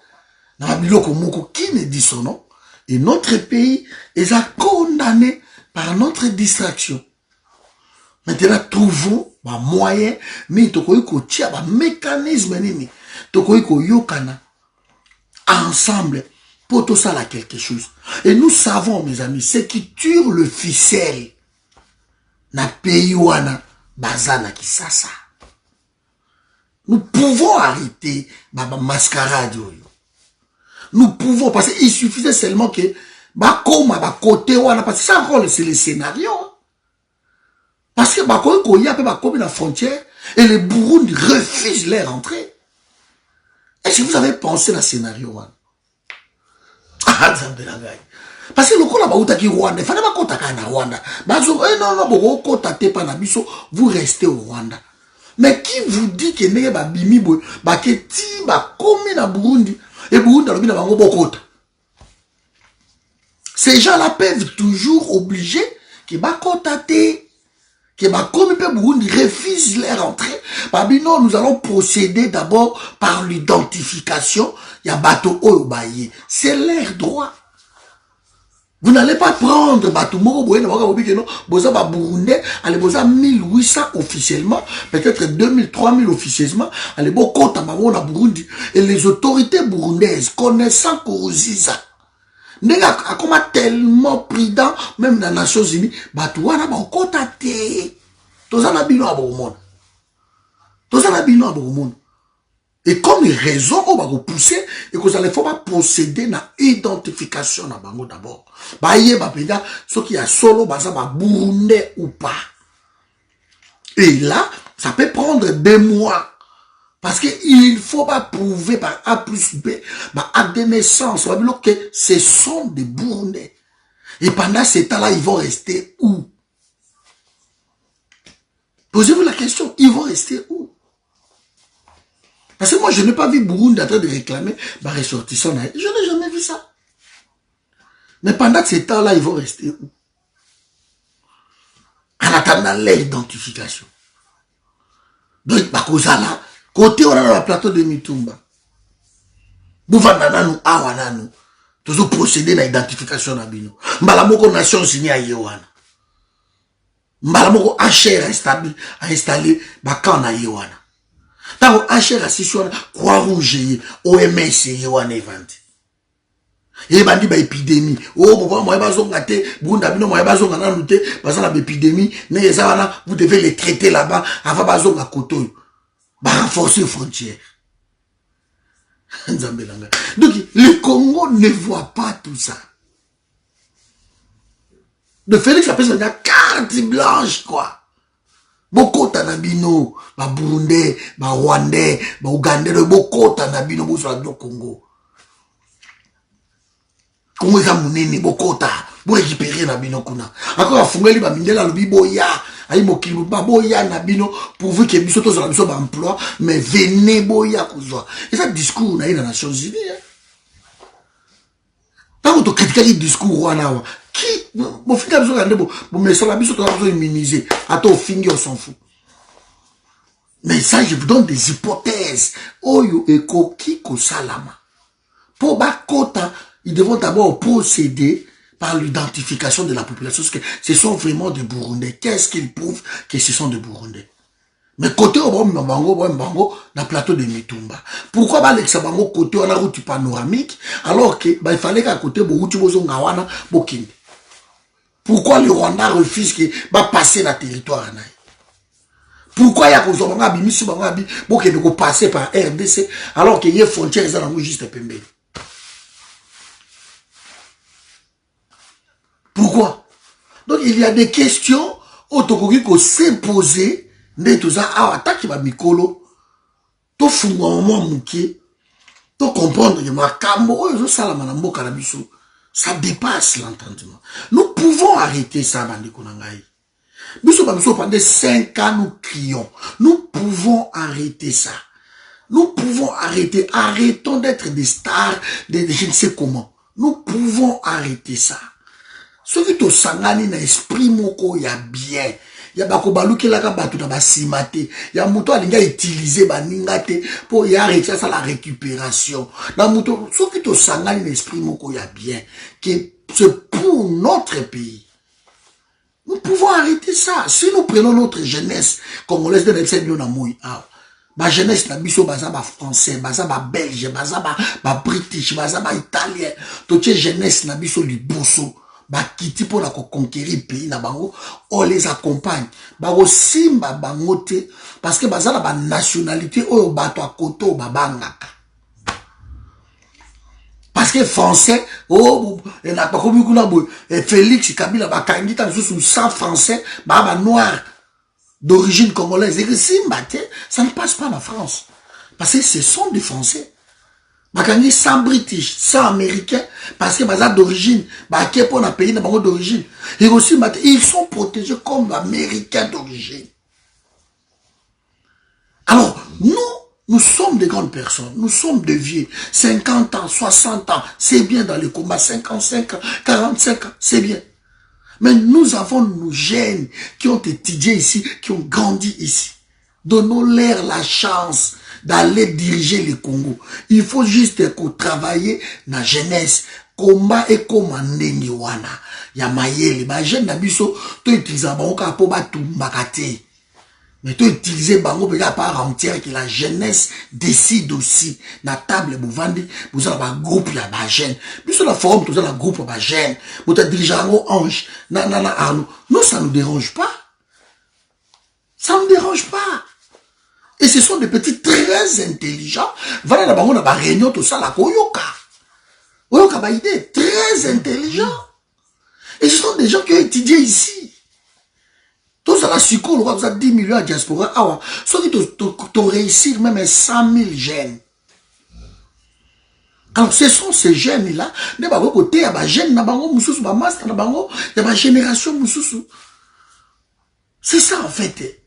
Dans la biloko moko qui ne dit son nom. Et notre pays est condamné par notre distraction. Maintenant, trouvons un moyen, mais tokoyi ko tia ba mécanisme nini. Tokoyi ko yokana ensemble pour tout ça là quelque chose. Et nous savons, mes amis, ce qui tire le ficelle na pays wana bazana kisasa. Nous pouvons arrêter ma mascarade. Nous pouvons, parce qu'il suffisait seulement que bakoma bakote wana, parce que ça c'est le scénario. Parce que bakoma ya pe bakomi la frontière et les Burundi refusent leur entrée. Est-ce que vous avez pensé le scénario wana? Parce que le coup là qui Rwanda, il fallait pas kota kana Rwanda. Bazo non boko kota te pa na biso, vous restez au Rwanda. Mais qui vous dit que neye ba bimi boy, ba ke ti ba komi na Burundi et Burundi alobi na bango bokota. Ces gens-là peuvent toujours obliger que ba kota te, que ba komi pe Burundi refuse leur entrée. Babi non, nous allons procéder d'abord par l'identification. Il y a bateau oyobaye. C'est leur droit. Vous n'allez pas prendre bateau moko boye na baka que non, boza ba Burundais, allez boza 1800 officiellement, peut-être 2000, 3000 officieusement, allez bokota bango na Burundi et les autorités burundaises connaissant Kourouziza. Nega akoma tellement prudent même dans les Nations Unies, bateau wana ba okota te. Tozana bino abomona. Tozana bino abomona. Et comme raison, on va repousser et que vous allez faut pas procéder à l'identification d'abord. Baye bapenda ce qui a solo baza ba Burundais ou pas. Et là, ça peut prendre 2 mois parce que il faut pas prouver par A plus B, bah acte de naissance, que ce sont des Burundais. Et pendant ce temps-là, ils vont rester où? Posez-vous la question, ils vont rester où? Parce que moi, je n'ai pas vu Burundi en train de réclamer ma ressortissant. Je n'ai jamais vu ça. Mais pendant ce temps-là, ils vont rester où? En attendant l'identification. Donc, là, côté on a le plateau de Mitumba. Bouvanana nous, awana nous. Toujours procéder à l'identification de Bino. Mbalamoko Nations Unies à Yewana. Mbalamoko HR a installé Bakan à Yewana. Tant que HRA Croix-Rouge, OMS, Yewana Event. Et bandi ba épidémie. Oh, moi, épidémie, vous devez les traiter là-bas avant bazonga koto. Ba renforcer les frontières. Donc, le Congo ne voit pas tout ça. De Félix appelle ça une carte blanche, quoi. Bokota na bino, ba Burundais, ba Rwandais, ba Ougandais, bokota na bino, boso la Congo. Congo eza munene, bokota, bo récupérer na bino kuna. Encore afungeli ba mindela lobi boya, ayi mokili ba boya na bino, pourvu que biso to za biso ba emploi, mais venez boya kuzwa. Et ça discours na ina Nations Unies. Tant que tu critiques le discours wana, qui bon finga biso kande bon mais ça la biso to besoin immuniser. Attends fingi on s'en fout. Mais ça je vous donne des hypothèses. Oyo eko kiko salama. Pour bakota, ils devront d'abord procéder par l'identification de la population parce que ce sont vraiment des Burundais. Qu'est-ce qu'ils prouvent que ce sont des Burundais? Mais côté au Mbango, na plateau de Mitumba. Pourquoi ba l'exabango côté on a route panoramique alors que il fallait qu'à côté boruti bozonga wana bokinde. Pourquoi le Rwanda refuse que va passer la territoire na? Pourquoi il y a que zobanga bimisi banga bi bokende ko passer par RDC alors que y a frontières za nango juste pembe? Pourquoi? Donc il y a des questions autokoki ko s'imposer. Nde toza awa ataki ba mikolo to funga mo mukie to comprendre que makambo oyo salama na mboka na biso ça dépasse l'entendement. Nous pouvons arrêter ça bandeko na ngai. Biso pendant 5 ans nous crions. Nous pouvons arrêter ça. Nous pouvons arrêter. Arrêtons d'être des stars de je ne sais comment. Nous pouvons arrêter ça. Ce qui to sangani na esprit moko ya bien. Ya bako baluki la ka batu na basimate. Ya muto alinga utiliser baningate pour y arrêter ça la récupération. Na muto ce qui to sangani na esprit moko ya bien que c'est pour notre pays. Nous pouvons arrêter ça. Si nous prenons notre jeunesse congolaise de ma jeunesse na biso baza ba français, baza ba belge, baza ba british, baza ba italien. Toute jeunesse na biso liboso, ba kiti pour la conquérir pays na bango, on les accompagne. Ba simba bango te parce que baza na ba nationalité oyo bato a koto babangaka. Parce que français, oh, et n'a pas comme Félix Kabila bakangi ta sous 100 français, ba noir d'origine congolaise. Et que si ça ne passe pas en France. Parce que ce sont des Français. Bakangi 100 British, 100 Américains, parce que baza d'origine, baké pour un pays d'origine. Et aussi, ils sont protégés comme Américains d'origine. Alors, nous sommes des grandes personnes, nous sommes des vieux, 50 ans, 60 ans, c'est bien dans les combats, 55 ans, 45 ans, c'est bien. Mais nous avons nos jeunes qui ont étudié ici, qui ont grandi ici. Donnons-leur la chance d'aller diriger le Congo. Il faut juste travailler dans la jeunesse. Combat et comme en wana. Ya mayele, ba jeune na biso, to utiliser bango ka po ba tumbakate. Mais tu utiliser bango à part entière que la jeunesse décide aussi. Na table bouvandi, vous avez un groupe ya ba jeune. Biso la forum, vous avez un groupe ba jeune. Vous avez dirigeant ange, na Arnaud. Non, ça nous dérange pas. Ça ne dérange pas. Et ce sont des petits très intelligents. Voilà la bango na ba réunion tout ça la koyoka. Oyoka ba idée très intelligent. Et ce sont des gens qui ont étudié ici. Tout ça, la psycho, vous avez 10 millions à diaspora. Ah, soit tu réussir même 100 000 jeunes. Alors, ce sont ces jeunes-là. Il y a des côtés, il y a des jeunes, il y a des master, il y a des générations. C'est ça, en fait.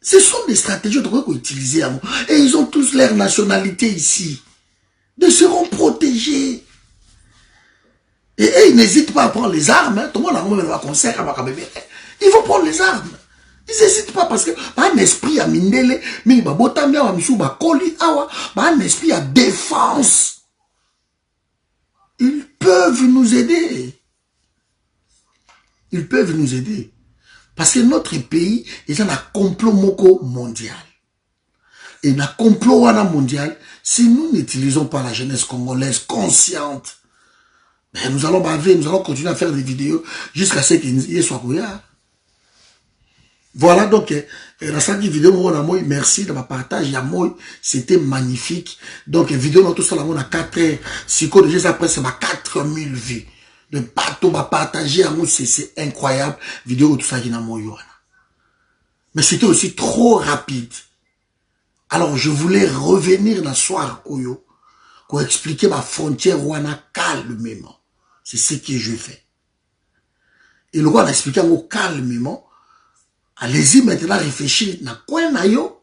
Ce sont des stratégies qu'on peut utiliser. Et ils ont tous leur nationalité ici. Ils seront protégés. Et ils n'hésitent pas à prendre les armes. Tout le monde a un concert à bébé. Ils vont prendre les armes. Ils n'hésitent pas parce que un esprit à mindele, mais un esprit à défense. Ils peuvent nous aider. Ils peuvent nous aider. Parce que notre pays est un complot moko mondial. Et un complot mondial, si nous n'utilisons pas la jeunesse congolaise consciente, ben nous allons baver, nous allons continuer à faire des vidéos jusqu'à ce qu'il soit couillard. Voilà donc, la cinquième vidéo, merci de ma partage, c'était magnifique. Donc, vidéo, tout ça, on a 4 heures. Si quoi déjà après, c'est ma 4000 vues. De bateau, ma partager, c'est incroyable. Vidéo, tout ça, mais c'était aussi trop rapide. Alors, je voulais revenir dans le soir, Oyo, pour expliquer ma frontière, Wana, calmement. C'est ce que je fais. Et le roi a expliqué calmement. Allez-y maintenant réfléchir na quoi na yo.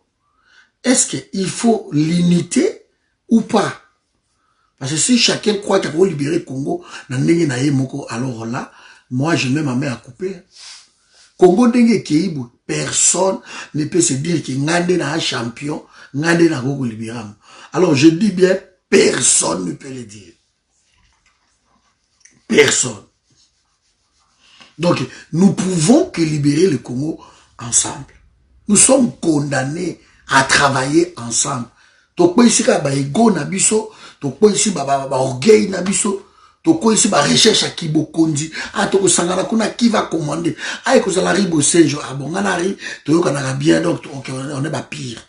Est-ce qu'il faut l'unité ou pas? Parce que si chacun croit qu'il faut libérer Congo, alors là, moi je mets ma main à couper. Congo dengue keibu, personne ne peut se dire que Ngande na un champion, Ngande na gogo libérer. Alors je dis bien, personne ne peut le dire. Personne. Donc nous pouvons que libérer le Congo ensemble. Nous sommes condamnés à travailler ensemble. Toko ici ka ba ego na biso, toko ici ba orgueil na biso, toko ici ba recherche à kibokondi, a toko sangana kuna qui va commander. A ko sala ribo senjo abongana ri, to kana bien donc on est ba pire.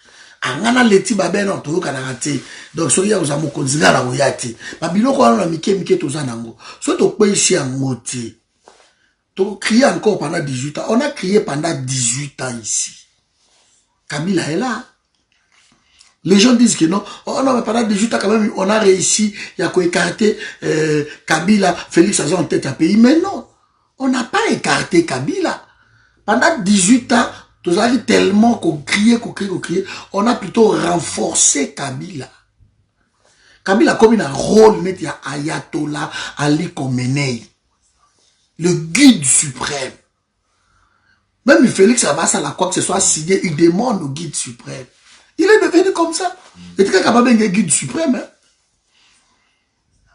Angana leti ba ben non to kana raté. Donc so ya uza mokonzi ngala ko yati. Ba biloko wana mike to zanango. So toko ici en moti. On crié encore pendant 18 ans. On a crié pendant 18 ans ici. Kabila est là. Les gens disent que non. Oh non, mais pendant 18 ans, quand même, on a réussi. Il y a qu'à écarter Kabila, Félix Azan en tête à pays. Mais non, on n'a pas écarté Kabila. Pendant 18 ans, tout ça tellement qu'on criait. On a plutôt renforcé Kabila. Kabila comme un rôle, il y a Ayatollah Ali Khamenei. Le guide suprême. Même Félix Abassa, la quoi que ce soit signé, il demande au guide suprême. Il est devenu comme ça. Il est capable d'être guide suprême. Hein?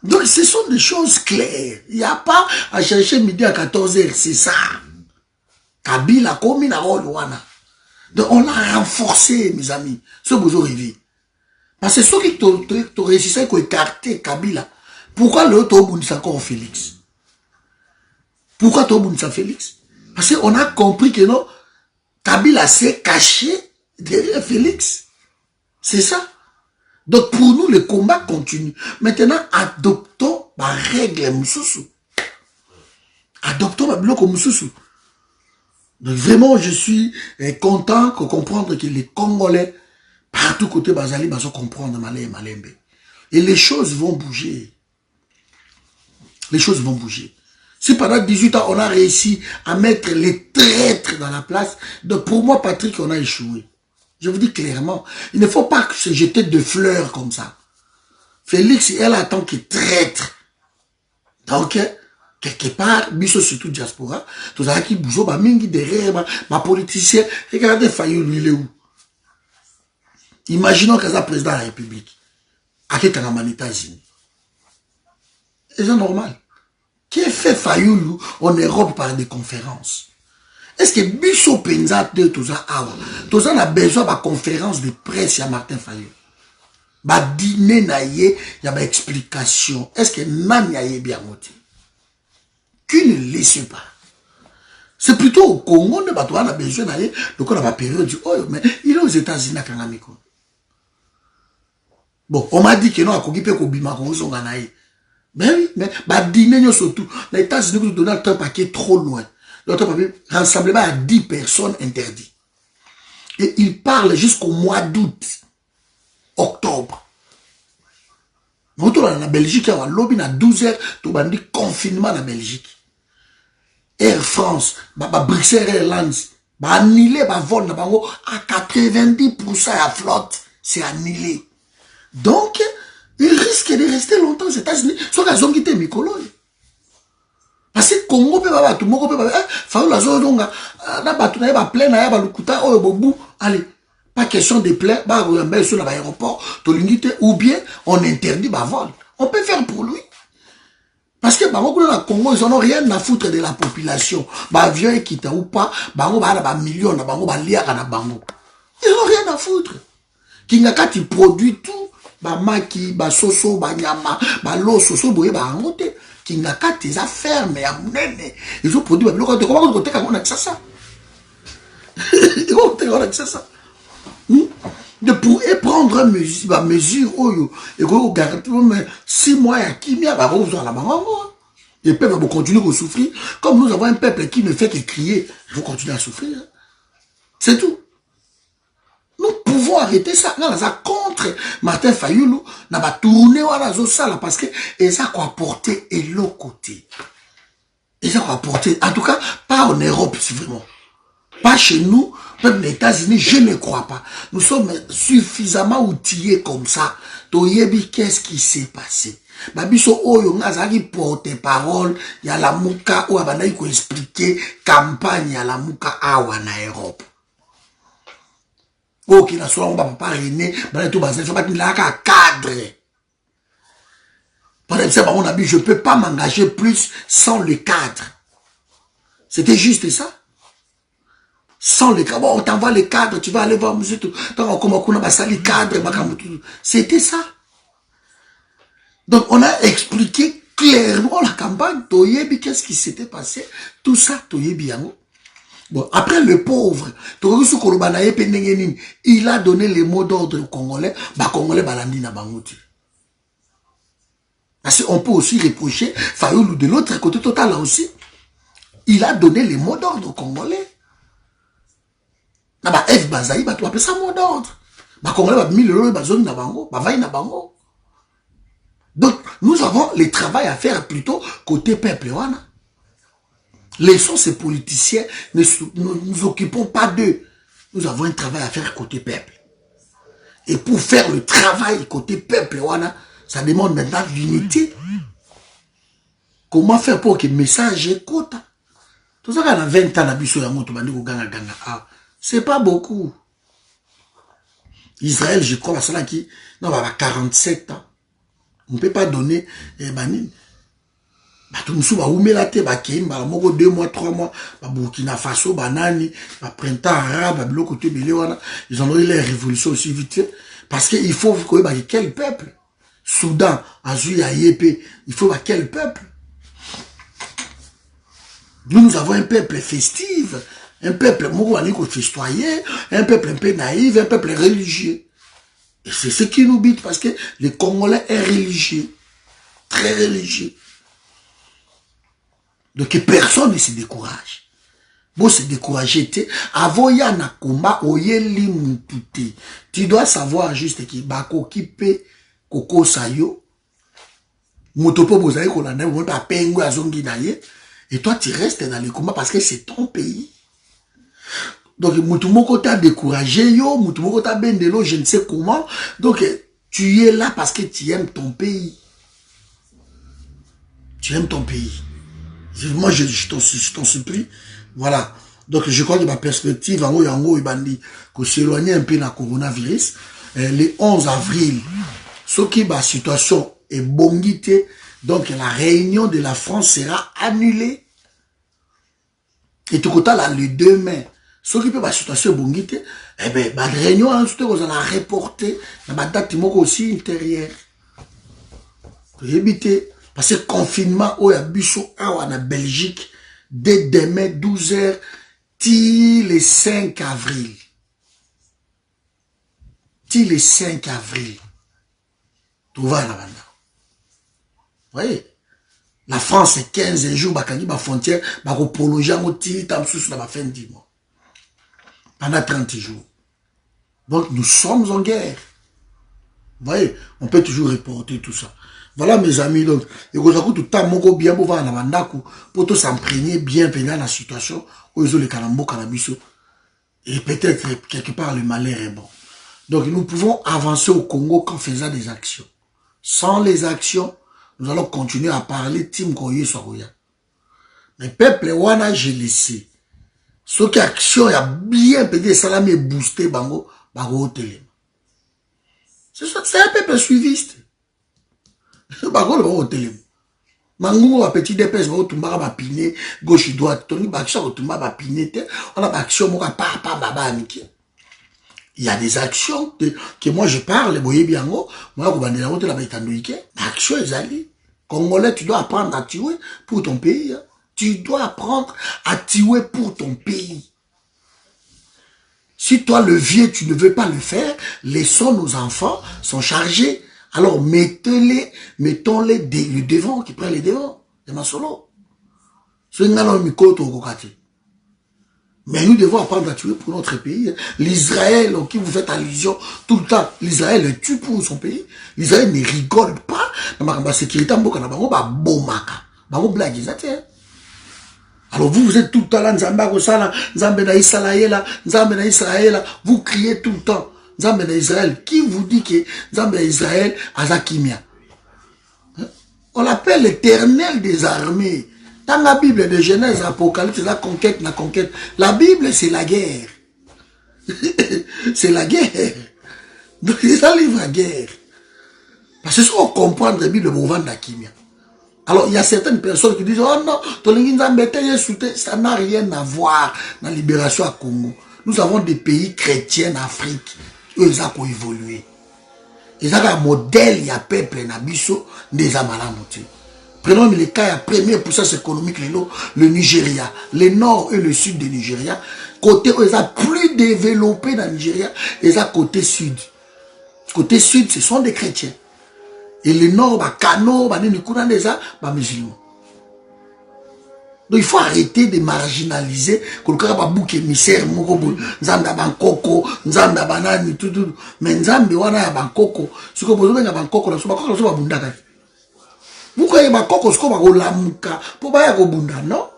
Donc, ce sont des choses claires. Il n'y a pas à chercher midi à 14h, c'est ça. Kabila komi na rôle wana. Donc on a renforcé, mes amis, ce besoin rêvé. Parce que ceux qui t'ont réussi à écarter Kabila, pourquoi le t'as obunit encore Félix? Pourquoi t'as obunit Félix? Parce qu'on a compris que non, Kabila s'est caché derrière Félix. C'est ça. Donc pour nous, le combat continue. Maintenant, adoptons ma règle Moussoussou. Adoptons ma bloc Moussoussou. Donc vraiment, je suis content de comprendre que les Congolais, partout côté Bazali, vont comprendre Malé et Malembe. Et les choses vont bouger. Les choses vont bouger. Si pendant 18 ans, on a réussi à mettre les traîtres dans la place, donc pour moi, Patrick, on a échoué. Je vous dis clairement, il ne faut pas se jeter de fleurs comme ça. Félix, elle attend qu'il traître. Donc, quelque part, biso surtout diaspora, tous ceux qui bougent, mingi derrière, ma politicien, regardez Fayoulou, il est où? Imaginons qu'il y a un président de la République, à qui est en États-Unis. C'est normal. Qui est fait Fayoulou en Europe par des conférences? Est-ce que biso penza de tout ça, tout ça a besoin de conférence de presse à Martin Fayoulou? Ba dîner naïe, il y a une explication. Est-ce que nan yaye bien moti? Qui ne laisse pas. C'est plutôt au Congo, on a besoin d'aller, donc on a une période du oh, mais il est aux États-Unis à Kangamiko. Bon, on m'a dit que non, à Kogi peut Kobima, on s'en ganaï. Ben oui, mais bah dîner surtout. Les États-Unis nous donnent un paquet trop loin. L'autre papier, rassemblement à 10 personnes interdit. Et il parle jusqu'au mois d'août, octobre. Nous sommes en Belgique, on a lobby à 12 heures, tout le monde confinement en Belgique. Air France, Bruxelles Airlines, annulé vol à 90% à flotte, c'est annulé. Donc, il risque de rester longtemps aux États-Unis, sauf qu'ils ont quitté Mikolo. Parce que Congo peut pas tout le monde peut pas faire la zone donc na batu na ba plein na ba lukuta oyo bobu allez pas question de plein ba sur l'aéroport to lingité ou bien on interdit ba vol. On peut faire pour lui. Parce que bango dans le Congo ils n'ont rien à foutre de la population. Ba avion quitte ou pas, bango ba millions na bango ba liaka na bango. Ils n'ont rien à foutre. Kingaka tu produit tout, ba maki, ba soso, ba nyama, ba lo soso boye ba ngote. Qui n'a qu'à tes affaires, mais à mon nez. Ils ont produit, comment on peut on a ça? De pouvoir prendre mesure, et qu'on garantit, mais 6 mois à qui bien, va revoir la maman. Les peuples vont continuer à souffrir. Comme nous avons un peuple qui ne fait que crier, ils vont continuer à souffrir. C'est tout. Nous pouvons arrêter ça. Là, ça contre Martin Fayoulou. N'a pas tourné à la zone parce que ça quoi apporter et l'autre côté. Et ça quoi apporter. En tout cas, pas en Europe, c'est vraiment. Pas chez nous, même les États-Unis, je ne crois pas. Nous sommes suffisamment outillés comme ça. Toyebi, qu'est-ce qui s'est passé? Babiso oyo ngazaki porte-parole, y a la mouka ou abanaï ko expliquer campagne y a la mouka awa na Europe. Ok, la soirée, on va pas parler, mais tout basé, il faut pas qu'il ait un cadre. Par exemple, on a dit, je ne peux pas m'engager plus sans le cadre. C'était juste ça. Sans le cadre, bon, on t'envoie le cadre, tu vas aller voir monsieur tout. C'était ça. Donc, on a expliqué clairement la campagne. Toyebi, qu'est-ce qui s'était passé? Tout ça, Toyebi, yango. Bon, après le pauvre, il a donné les mots d'ordre aux Congolais, Congolais balandi na bangotu. Parce qu'on peut aussi reprocher Fayoulou de l'autre côté total là aussi. Il a donné les mots d'ordre aux Congolais. Na F Bazaï, tu appelles ça mot d'ordre. Congolais va mis le bazone na bango, vaille na bango. Donc, nous avons le travail à faire plutôt côté peuple, wana. Laissons ces politiciens, ne nous occupons pas d'eux. Nous avons un travail à faire côté peuple. Et pour faire le travail côté peuple, ça demande maintenant l'unité. Comment faire pour que le message écoute? Tout ça, quand on a 20 ans, c'est pas beaucoup. Israël, je crois, c'est là qui, non, 47 ans. On ne peut pas donner, bato musu ba umela te ba keimba moko 2 mois 3 mois ba Burkina Faso banani ba printemps arabe biloko te belé wana ils ont eu leur révolution aussi vite parce que il faut que ba quel peuple Soudan azui ya yépé il faut ba quel peuple nous avons un peuple festif un peuple moko aliko festoyer un peuple un peu naïf un peuple religieux et c'est ce qui nous bute parce que les Congolais est religieux très religieux. Donc personne ne se décourage. Bon se décourager, avoya na komba oyeli mutute. Tu dois savoir juste que bako kipe koko sayo. Motopo bozaï kolanda, on pas pengu azongi naye. Et toi tu restes dans le combat parce que c'est ton pays. Donc mutumoko t'a découragé yo, mutumoko t'a bendelo, je ne sais comment. Donc tu es là parce que tu aimes ton pays. Tu aimes ton pays. Moi, je t'en supplie. Voilà. Donc, je crois que ma perspective, en haut, il faut s'éloigner un peu de la coronavirus. Le 11 avril, ce qui est la situation est bonité. Donc, la réunion de la France sera annulée. Et tout côté là, le 2 mai, ce qui est la situation est bonité, eh ben, la réunion, ensuite, on va la reporter. La date aussi intérieure. Pour éviter. Parce que le confinement, il y a Bissot en Belgique, dès demain 12h, le 5 avril. Le 5 avril. Tout va là-bas. Vous voyez? La France, c'est 15 jours, bakani ba frontière, ba prolonger en ti tam sous la fin du mois. Pendant 30 jours. Donc, nous sommes en guerre. Vous voyez? On peut toujours reporter tout ça. Voilà mes amis, donc, et vous avez tout le temps, mon bien pour voir la mandaku, pour tout s'imprégner bien pendant la situation, où ils ont les calambo, canabiso, et peut-être quelque part le malheur est bon. Donc nous pouvons avancer au Congo qu'en faisant des actions. Sans les actions, nous allons continuer à parler Tim Koye Soya. Mais peuple wana je le sais. Ce qui action y a bien pédé salami boosté bango, bango télé. C'est un peuple suiviste. Bango le bango télé. Mangungo va petit dépêche bango tumba ba piné gauche droite toni ba action tumba ba piné te on a ba action mo pa baba amiki. Il y a des actions que moi je parle boye biango moi ko bandela ko la ba itandoike action ezali. Congolais, tu dois apprendre à tuer pour ton pays. Hein. Tu dois apprendre à tuer pour ton pays. Si toi, le vieux, tu ne veux pas le faire, laissons nos enfants sont chargés. Alors, mettons-les le devant, qui prennent les devants. C'est ma solo. Mais nous devons apprendre à tuer pour notre pays. L'Israël, qui vous faites allusion tout le temps, l'Israël tue pour son pays. L'Israël ne rigole pas. Dans la sécurité, alors vous êtes tout le temps là, vous criez tout le temps, Nzambe na Israël. Qui vous dit que Nzambe na Israël a Zakimia? On l'appelle l'Éternel des armées. Dans la Bible de Genèse, Apocalypse, la conquête, la conquête. La Bible, c'est la guerre. C'est la guerre. Donc, ça livre la guerre. Parce que si on comprend la Bible, on va dans Kimia. Alors, il y a certaines personnes qui disent, oh non, ça n'a rien à voir dans la libération à Congo. Nous avons des pays chrétiens en Afrique. Eux, ils ont évolué. Ils ont un modèle, il y a peuple, il y a biso, des amalamotés. Prenons le cas, il y a première puissance économique, le Nigeria. Le nord et le sud du Nigeria. Côté, ils ont plus développé dans le Nigeria, ils ont côté sud. Côté sud, ce sont des chrétiens. Et le nord, bah, Kano, bah, bah, musulmans. Donc, il faut arrêter de marginaliser. Quand on a bouc émissaire, Nzamba Bankoko, Nzamba Banani, tout. Mais Nzamba wana Bankoko, ce que vous avez Bankoko, la souba, la souba bundaka. Vous croyez Bankoko, ce qu'on va lamuka, pour baya ko bunda, non?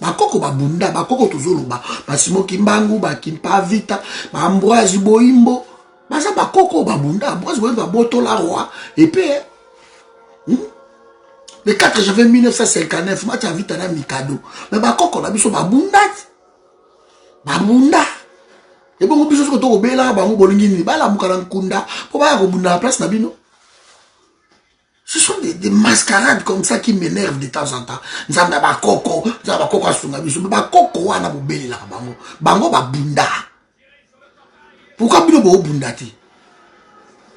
Bankoko ba bunda, Bankoko tozolo ba, Basimo Kimbangu, ba Kimpa Vita, ba Ambroise Boimbo. Basa bakoko babunda, Ambroise Boimbo ba boto la roi, et puis, le 4 janvier 1959, moi, tu as vu un Mikado. Mais bakoko na biso babunda. Babunda. Et bon, biso ko to obela, ba ngo bolingini, ba la mukala nkunda, po ba ko bunda la place na bino. Ce sont des mascarades comme ça qui m'énervent de temps en temps. Nzamba bakoko, nzamba bakoko asunga biso, bakoko wana bobeli la bango. Bango ba bunda. Pourquoi bino bo bunda ti?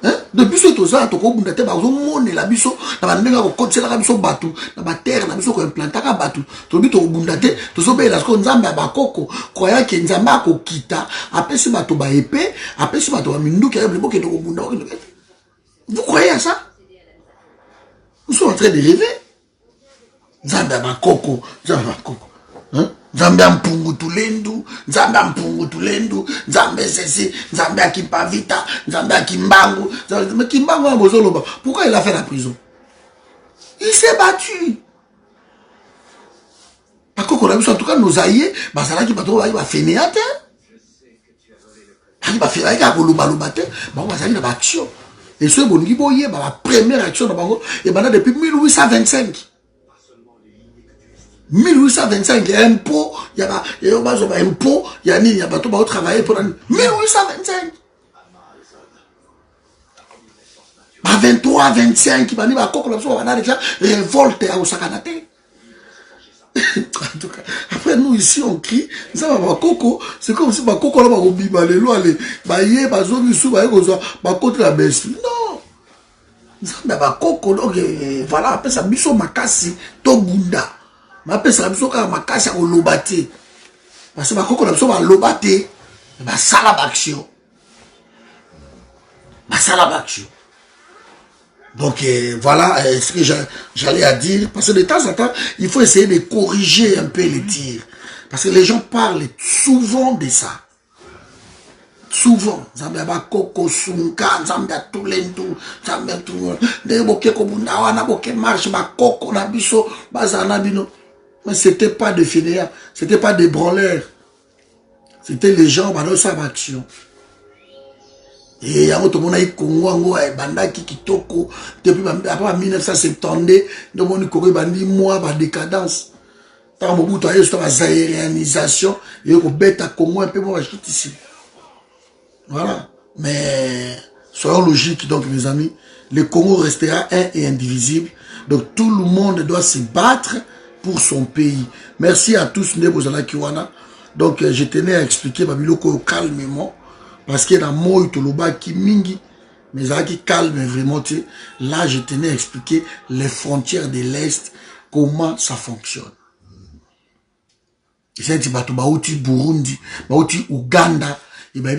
Hein? Depuis ce temps là, toko bunda te ba zo mone la biso, na ba ndenga ko kotse la biso batu, na ba terre na biso ko implanta ka batu. To bi to bunda te, to so be la ko nzamba bakoko, croyant que nzamba ko kita, apesi bato ba épée, apesi bato ba minduki ya blebo ke to bunda. Vous croyez à ça? Nous sommes en train de rêver. Nzambe bakoko, nzambe bakoko. Hein? Nzambe ampungu tulendu, nzambe ampungu tulendu, nzambe ceci, nzambe akipavita, nzambe akimbangu. Mais Kimbangu a bozoloba. Pourquoi il a fait la prison? Il s'est battu. Bakoko na biso en tout cas nos aïeux, basala ki bato ba fainéate. Aki ba fera ka koluba lobate, ba basali na ba action. Et ce bongi boye, la première action de Bango, et maintenant depuis 1825. 1825, il y a un impôt, il y a un impôt, il y a pas tout travailler pour 1825. 23, 25, il y a déjà révolte à Osakanate. En tout cas, après nous ici on crie, c'est comme si Bakoko là ba les lois les bailler bazoni sous bailler ba contre la baisse. Non. Nzamba Bakoko donc voilà après ça biso makasi to gunda. Ma après ça biso ka makasi ko lobate. Parce que Bakoko là biso ba lobate ba sala d'action. Ba sala d'action. Donc voilà ce que j'allais à dire. Parce que de temps en temps, il faut essayer de corriger un peu les tirs. Parce que les gens parlent souvent de ça. Souvent. Zambia Koko Sunka, Zambia Tulendu, Zambia tout. De boke kobunda wana boke marche ba Koko na biso bazana bino. Mais c'était pas des fainéants, c'était pas des branleurs. C'était les gens dans sa action. Et il y a tout le monde qui Congo, banda qui kitoko depuis après 1972, donc on est bandi mois par décadence. Tant Mobutu a eu cette aérianisation et on bête à Congo un peu moins ici. Voilà. Mais soyons logiques donc mes amis, le Congo restera un et indivisible. Donc tout le monde doit se battre pour son pays. Merci à tous Nebozala Kiwana. Donc je tenais à expliquer Babiloko calmement. Parce que dans moi, Toloba qui mingi, mais ça qui calme vraiment. Là, je tenais à expliquer les frontières de l'Est, comment ça fonctionne. C'est un bateau, Bauti Burundi, Bauti Uganda, et bien,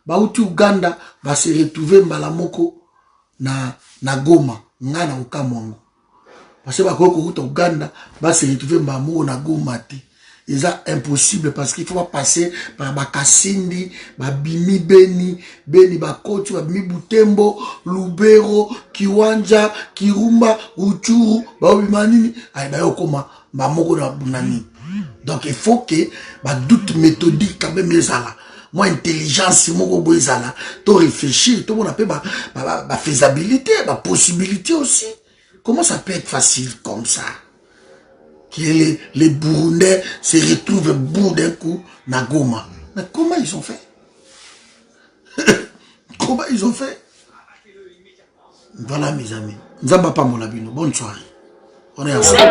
Bauti Uganda va se retrouver Malamoko na Goma, Ngana Okamongo. Parce que Bauti Uganda va se retrouver Malamoko na Goma. C'est impossible parce qu'il faut pas passer par Bakasindi, Bimi Beni, Bakoti, Bimi Butembo, Lubero, Kiwanja, Kirumba, Uchuru, Babimanini, Ayokoma, Bamoko na Bunani. Donc il faut que doute méthodique quand même là. Moi intelligence moko boizala, to réfléchir, tout le monde appelle ma faisabilité, ma possibilité aussi. Comment ça peut être facile comme ça? Que les Burundais se retrouvent au bout d'un coup na Goma. Mais comment ils ont fait? Comment ils ont fait? Voilà mes amis. Nzamba pa mon abino. Bonne soirée. On est ensemble.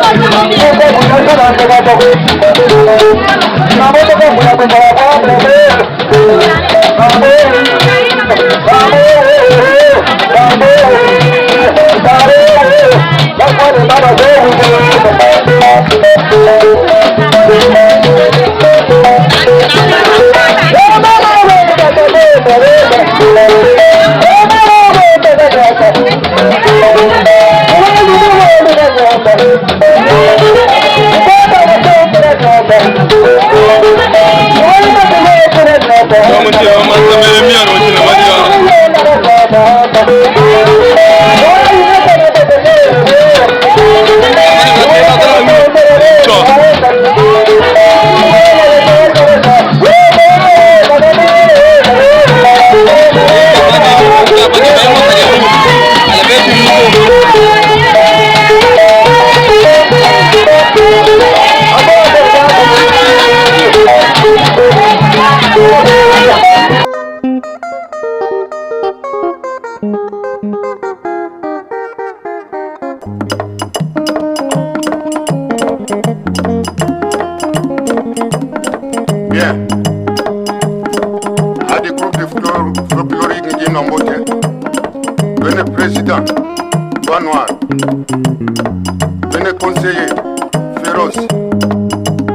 Bien. À des groupes de folkloriques qui n'ont voté. Venez président, toi noir. Venez conseiller, féroce.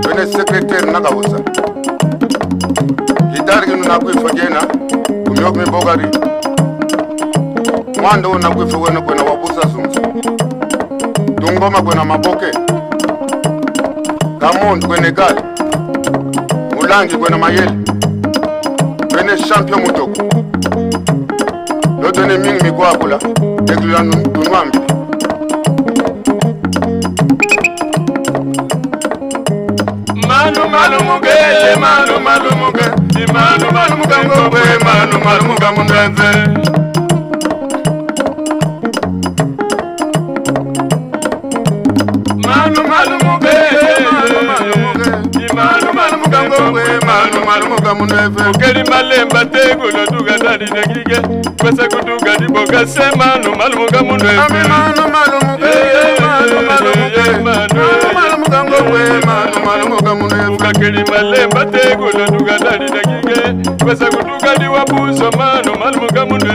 Venez secrétaire Nagaoussa. Guitare qui nous a pris Fagena, ou mieux que Bogari. Mwanda una kwifa wena kwena wabusa sumsu. Tungoma kwena maboke. Kamon kwene gali. Mulangi kwena mayeli. Kwene champion mutoko. Lotene mingi mikwakula. Deglila tunwambi. Manu muge, manu muge. Manu muge ngobe, manu muge mundenze. Ukeli malemba tegula duga dali dagige kwesa kuduga diboga sema no malumuga munwe manu malumuga munwe ukeli malemba tegula duga dali dagige kwesa kuduga diwabuso manu malumuga munwe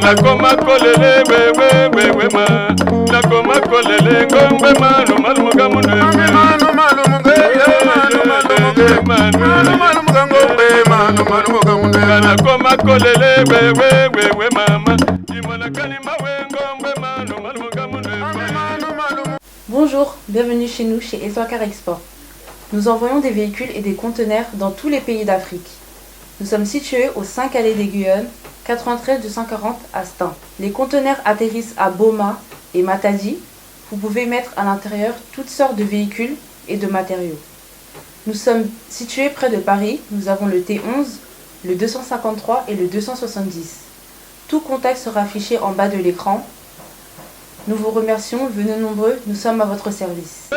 nakoma kolele wewe ma nakoma kolele ngombe manu malumuga munwe nakoma kolele wewe mama imana kalima ngombe manu malumuga munwe. Bonjour, bienvenue chez nous chez Eswakar Export. Nous envoyons des véhicules et des conteneurs dans tous les pays d'Afrique. Nous sommes situés au 5 allées des Guyane, 93 240 à Stein. Les conteneurs atterrissent à Boma et Matadi. Vous pouvez mettre à l'intérieur toutes sortes de véhicules et de matériaux. Nous sommes situés près de Paris. Nous avons le T11, le 253 et le 270. Tout contact sera affiché en bas de l'écran. Nous vous remercions, venez nombreux, nous sommes à votre service.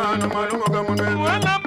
Manu